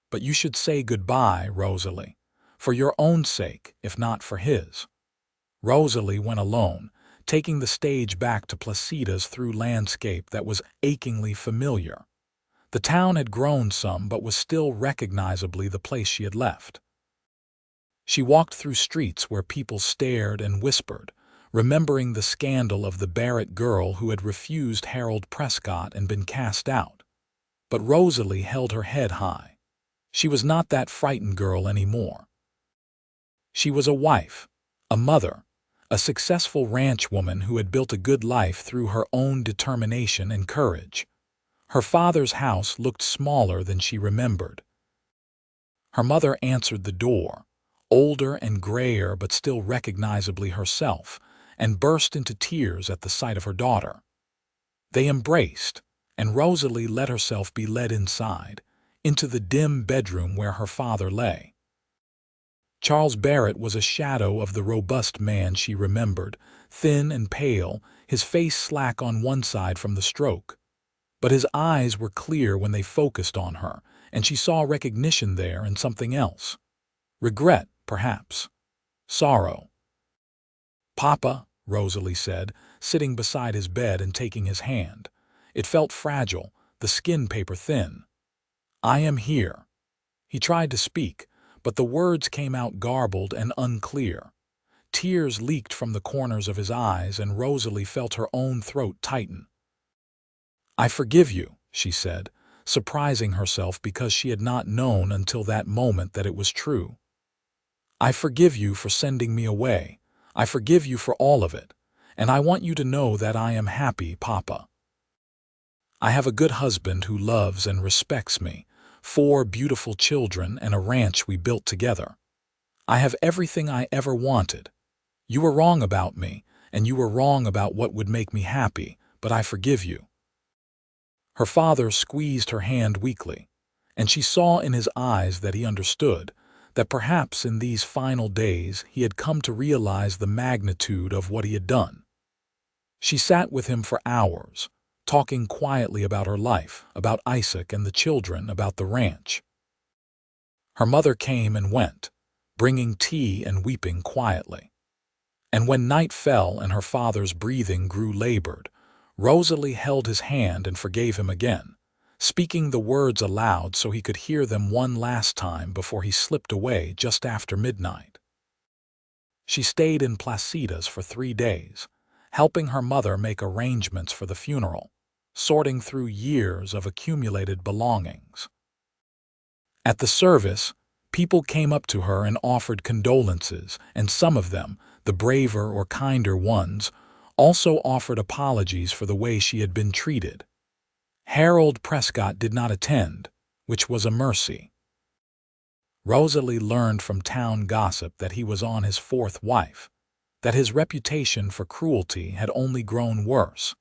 Speaker 1: But you should say goodbye, Rosalie, for your own sake, if not for his." Rosalie went alone, taking the stage back to Placida's through landscape that was achingly familiar. The town had grown some but was still recognizably the place she had left. She walked through streets where people stared and whispered, remembering the scandal of the Barrett girl who had refused Harold Prescott and been cast out. But Rosalie held her head high. She was not that frightened girl anymore. She was a wife, a mother, a successful ranch woman who had built a good life through her own determination and courage. Her father's house looked smaller than she remembered. Her mother answered the door, older and grayer but still recognizably herself, and burst into tears at the sight of her daughter. They embraced, and Rosalie let herself be led inside, into the dim bedroom where her father lay. Charles Barrett was a shadow of the robust man she remembered, thin and pale, his face slack on one side from the stroke. But his eyes were clear when they focused on her, and she saw recognition there and something else. Regret, perhaps. Sorrow. "Papa," Rosalie said, sitting beside his bed and taking his hand. It felt fragile, the skin paper thin. "I am here." He tried to speak, but the words came out garbled and unclear. Tears leaked from the corners of his eyes, and Rosalie felt her own throat tighten. "I forgive you," she said, surprising herself because she had not known until that moment that it was true. "I forgive you for sending me away. I forgive you for all of it, and I want you to know that I am happy, Papa. I have a good husband who loves and respects me, 4 beautiful children, and a ranch we built together. I have everything I ever wanted. You were wrong about me, and you were wrong about what would make me happy, but I forgive you." Her father squeezed her hand weakly, and she saw in his eyes that he understood, that perhaps in these final days he had come to realize the magnitude of what he had done. She sat with him for hours, talking quietly about her life, about Isaac and the children, about the ranch. Her mother came and went, bringing tea and weeping quietly. And when night fell and her father's breathing grew labored, Rosalie held his hand and forgave him again, speaking the words aloud so he could hear them one last time before he slipped away just after midnight. She stayed in Placida's for 3 days, helping her mother make arrangements for the funeral, sorting through years of accumulated belongings. At the service, people came up to her and offered condolences, and some of them, the braver or kinder ones, also offered apologies for the way she had been treated. Harold Prescott did not attend, which was a mercy. Rosalie learned from town gossip that he was on his 4th wife, that his reputation for cruelty had only grown worse,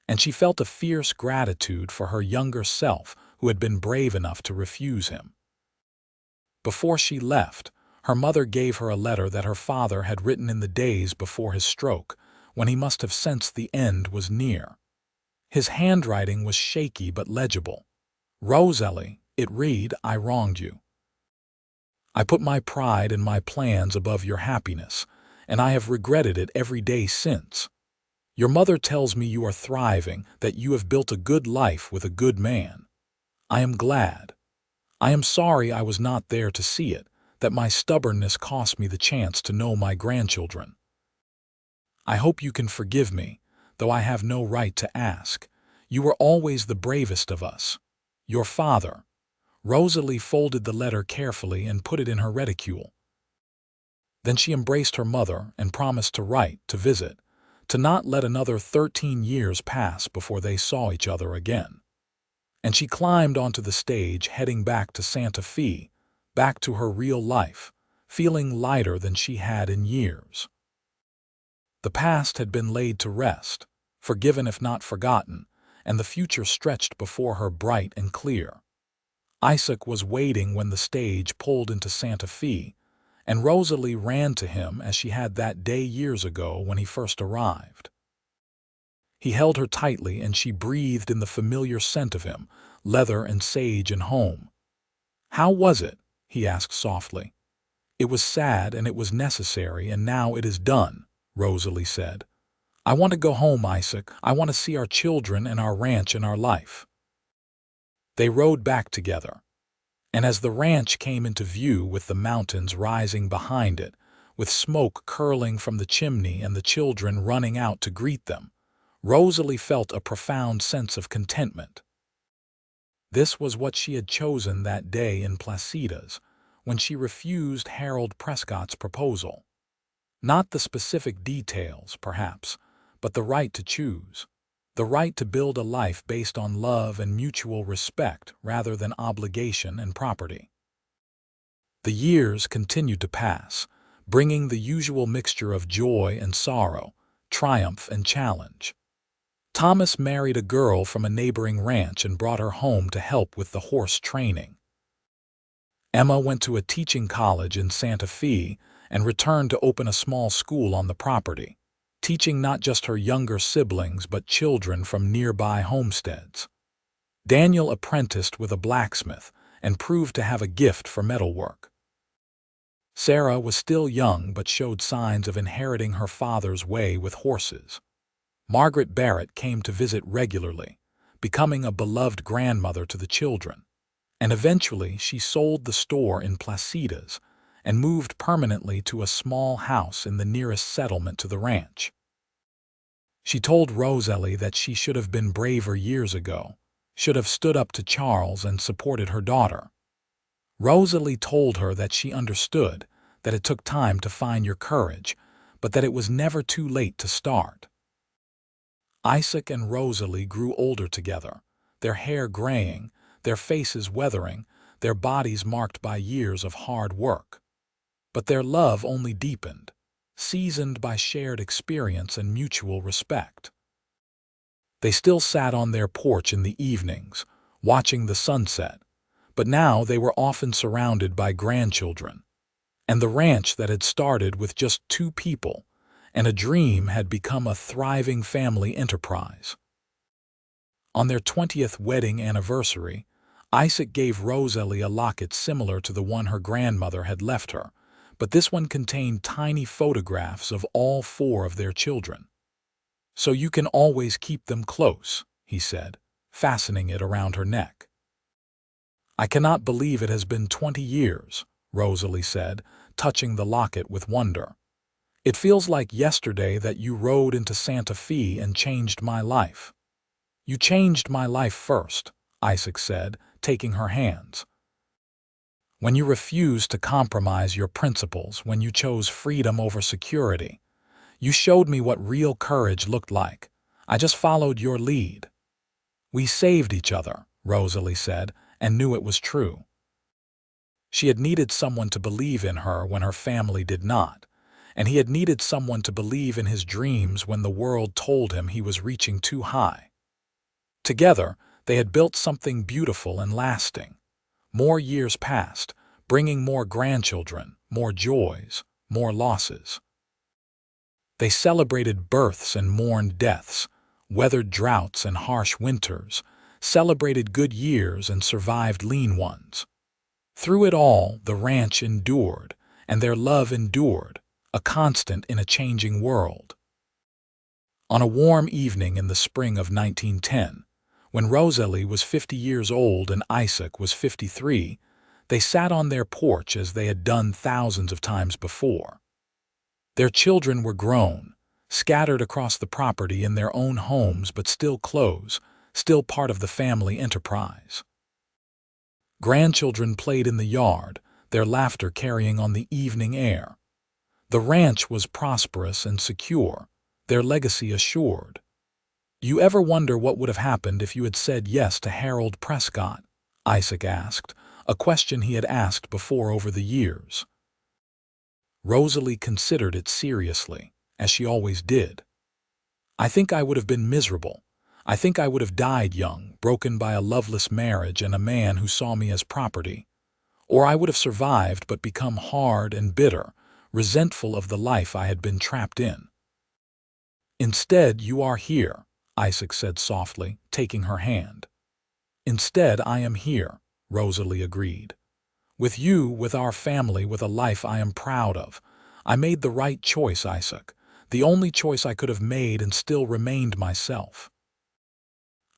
Speaker 1: and she felt a fierce gratitude for her younger self who had been brave enough to refuse him. Before she left, her mother gave her a letter that her father had written in the days before his stroke, when he must have sensed the end was near. His handwriting was shaky but legible. "Rosalie," it read, "I wronged you. I put my pride and my plans above your happiness, and I have regretted it every day since. Your mother tells me you are thriving, that you have built a good life with a good man. I am glad. I am sorry I was not there to see it, that my stubbornness cost me the chance to know my grandchildren. I hope you can forgive me, though I have no right to ask. You were always the bravest of us. Your father." Rosalie folded the letter carefully and put it in her reticule. Then she embraced her mother and promised to write, to visit, to not let another 13 years pass before they saw each other again. And she climbed onto the stage, heading back to Santa Fe, back to her real life, feeling lighter than she had in years. The past had been laid to rest, forgiven if not forgotten, and the future stretched before her bright and clear. Isaac was waiting when the stage pulled into Santa Fe, and Rosalie ran to him as she had that day years ago when he first arrived. He held her tightly and she breathed in the familiar scent of him, leather and sage and home. "How was it?" he asked softly. "It was sad and it was necessary, and now it is done," Rosalie said. "I want to go home, Isaac. I want to see our children and our ranch and our life." They rode back together, and as the ranch came into view with the mountains rising behind it, with smoke curling from the chimney and the children running out to greet them, Rosalie felt a profound sense of contentment. This was what she had chosen that day in Placida's, when she refused Harold Prescott's proposal. Not the specific details, perhaps, but the right to choose. The right to build a life based on love and mutual respect rather than obligation and property. The years continued to pass, bringing the usual mixture of joy and sorrow, triumph and challenge. Thomas married a girl from a neighboring ranch and brought her home to help with the horse training. Emma went to a teaching college in Santa Fe and returned to open a small school on the property, teaching not just her younger siblings but children from nearby homesteads. Daniel apprenticed with a blacksmith, and proved to have a gift for metalwork. Sarah was still young but showed signs of inheriting her father's way with horses. Margaret Barrett came to visit regularly, becoming a beloved grandmother to the children, and eventually she sold the store in Placitas and moved permanently to a small house in the nearest settlement to the ranch. She told Rosalie that she should have been braver years ago, should have stood up to Charles and supported her daughter. Rosalie told her that she understood, that it took time to find your courage, but that it was never too late to start. Isaac and Rosalie grew older together, their hair graying, their faces weathering, their bodies marked by years of hard work. But their love only deepened, seasoned by shared experience and mutual respect. They still sat on their porch in the evenings, watching the sunset, but now they were often surrounded by grandchildren, and the ranch that had started with just 2 people and a dream had become a thriving family enterprise. On their 20th wedding anniversary, Isaac gave Rosalie a locket similar to the one her grandmother had left her, but this one contained tiny photographs of all 4 of their children. "So you can always keep them close," he said, fastening it around her neck. "I cannot believe it has been 20 years, Rosalie said, touching the locket with wonder. "It feels like yesterday that you rode into Santa Fe and changed my life." "You changed my life first," Isaac said, taking her hands. "When you refused to compromise your principles, when you chose freedom over security, you showed me what real courage looked like. I just followed your lead." "We saved each other," Rosalie said, and knew it was true. She had needed someone to believe in her when her family did not, and he had needed someone to believe in his dreams when the world told him he was reaching too high. Together, they had built something beautiful and lasting. More years passed, bringing more grandchildren, more joys, more losses. They celebrated births and mourned deaths, weathered droughts and harsh winters, celebrated good years and survived lean ones. Through it all, the ranch endured, and their love endured, a constant in a changing world. On a warm evening in the spring of 1910, when Rosalie was 50 years old and Isaac was 53, they sat on their porch as they had done thousands of times before. Their children were grown, scattered across the property in their own homes but still close, still part of the family enterprise. Grandchildren played in the yard, their laughter carrying on the evening air. The ranch was prosperous and secure, their legacy assured. "You ever wonder what would have happened if you had said yes to Harold Prescott?" Isaac asked, a question he had asked before over the years. Rosalie considered it seriously, as she always did. "I think I would have been miserable. I think I would have died young, broken by a loveless marriage and a man who saw me as property. Or I would have survived but become hard and bitter, resentful of the life I had been trapped in." "Instead, you are here," Isaac said softly, taking her hand. "Instead, I am here," Rosalie agreed. "With you, with our family, with a life I am proud of. I made the right choice, Isaac, the only choice I could have made and still remained myself."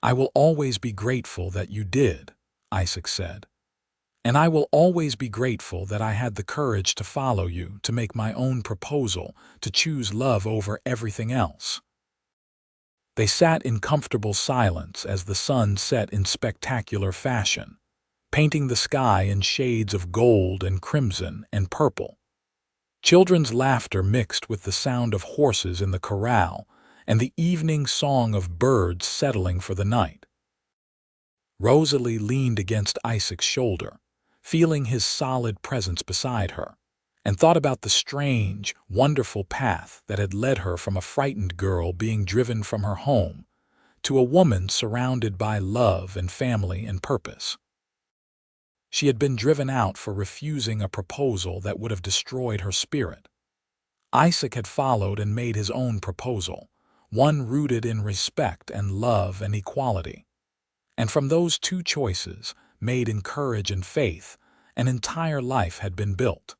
Speaker 1: "I will always be grateful that you did," Isaac said. "And I will always be grateful that I had the courage to follow you, to make my own proposal, to choose love over everything else." They sat in comfortable silence as the sun set in spectacular fashion, painting the sky in shades of gold and crimson and purple. Children's laughter mixed with the sound of horses in the corral and the evening song of birds settling for the night. Rosalie leaned against Isaac's shoulder, feeling his solid presence beside her, and thought about the strange, wonderful path that had led her from a frightened girl being driven from her home to a woman surrounded by love and family and purpose. She had been driven out for refusing a proposal that would have destroyed her spirit. Isaac had followed and made his own proposal, one rooted in respect and love and equality. And from those 2 choices, made in courage and faith, an entire life had been built.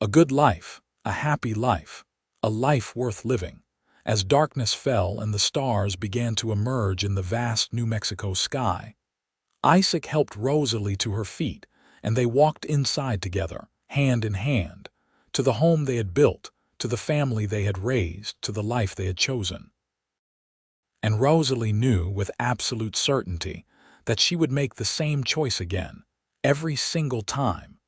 Speaker 1: A good life, a happy life, a life worth living. As darkness fell and the stars began to emerge in the vast New Mexico sky, Isaac helped Rosalie to her feet, and they walked inside together, hand in hand, to the home they had built, to the family they had raised, to the life they had chosen. And Rosalie knew with absolute certainty that she would make the same choice again, every single time.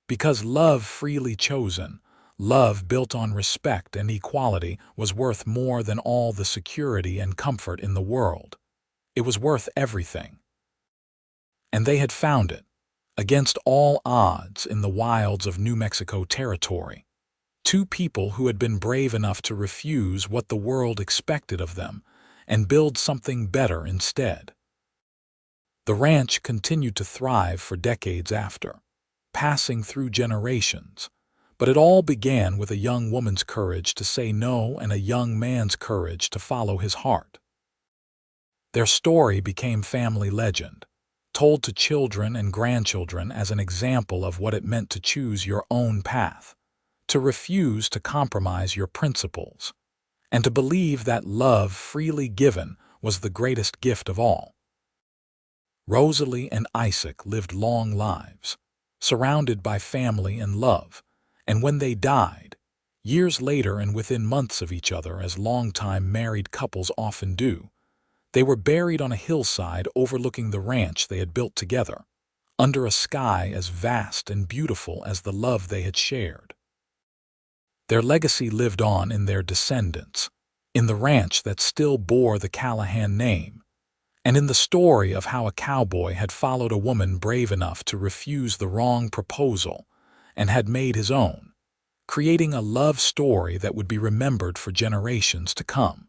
Speaker 1: Because love freely chosen, love built on respect and equality, was worth more than all the security and comfort in the world. It was worth everything. And they had found it, against all odds, in the wilds of New Mexico territory. Two people who had been brave enough to refuse what the world expected of them and build something better instead. The ranch continued to thrive for decades after, passing through generations, but it all began with a young woman's courage to say no and a young man's courage to follow his heart. Their story became family legend, told to children and grandchildren as an example of what it meant to choose your own path, to refuse to compromise your principles, and to believe that love freely given was the greatest gift of all. Rosalie and Isaac lived long lives, surrounded by family and love, and when they died, years later and within months of each other, as longtime married couples often do, they were buried on a hillside overlooking the ranch they had built together, under a sky as vast and beautiful as the love they had shared. Their legacy lived on in their descendants, in the ranch that still bore the Callahan name, and in the story of how a cowboy had followed a woman brave enough to refuse the wrong proposal and had made his own, creating a love story that would be remembered for generations to come.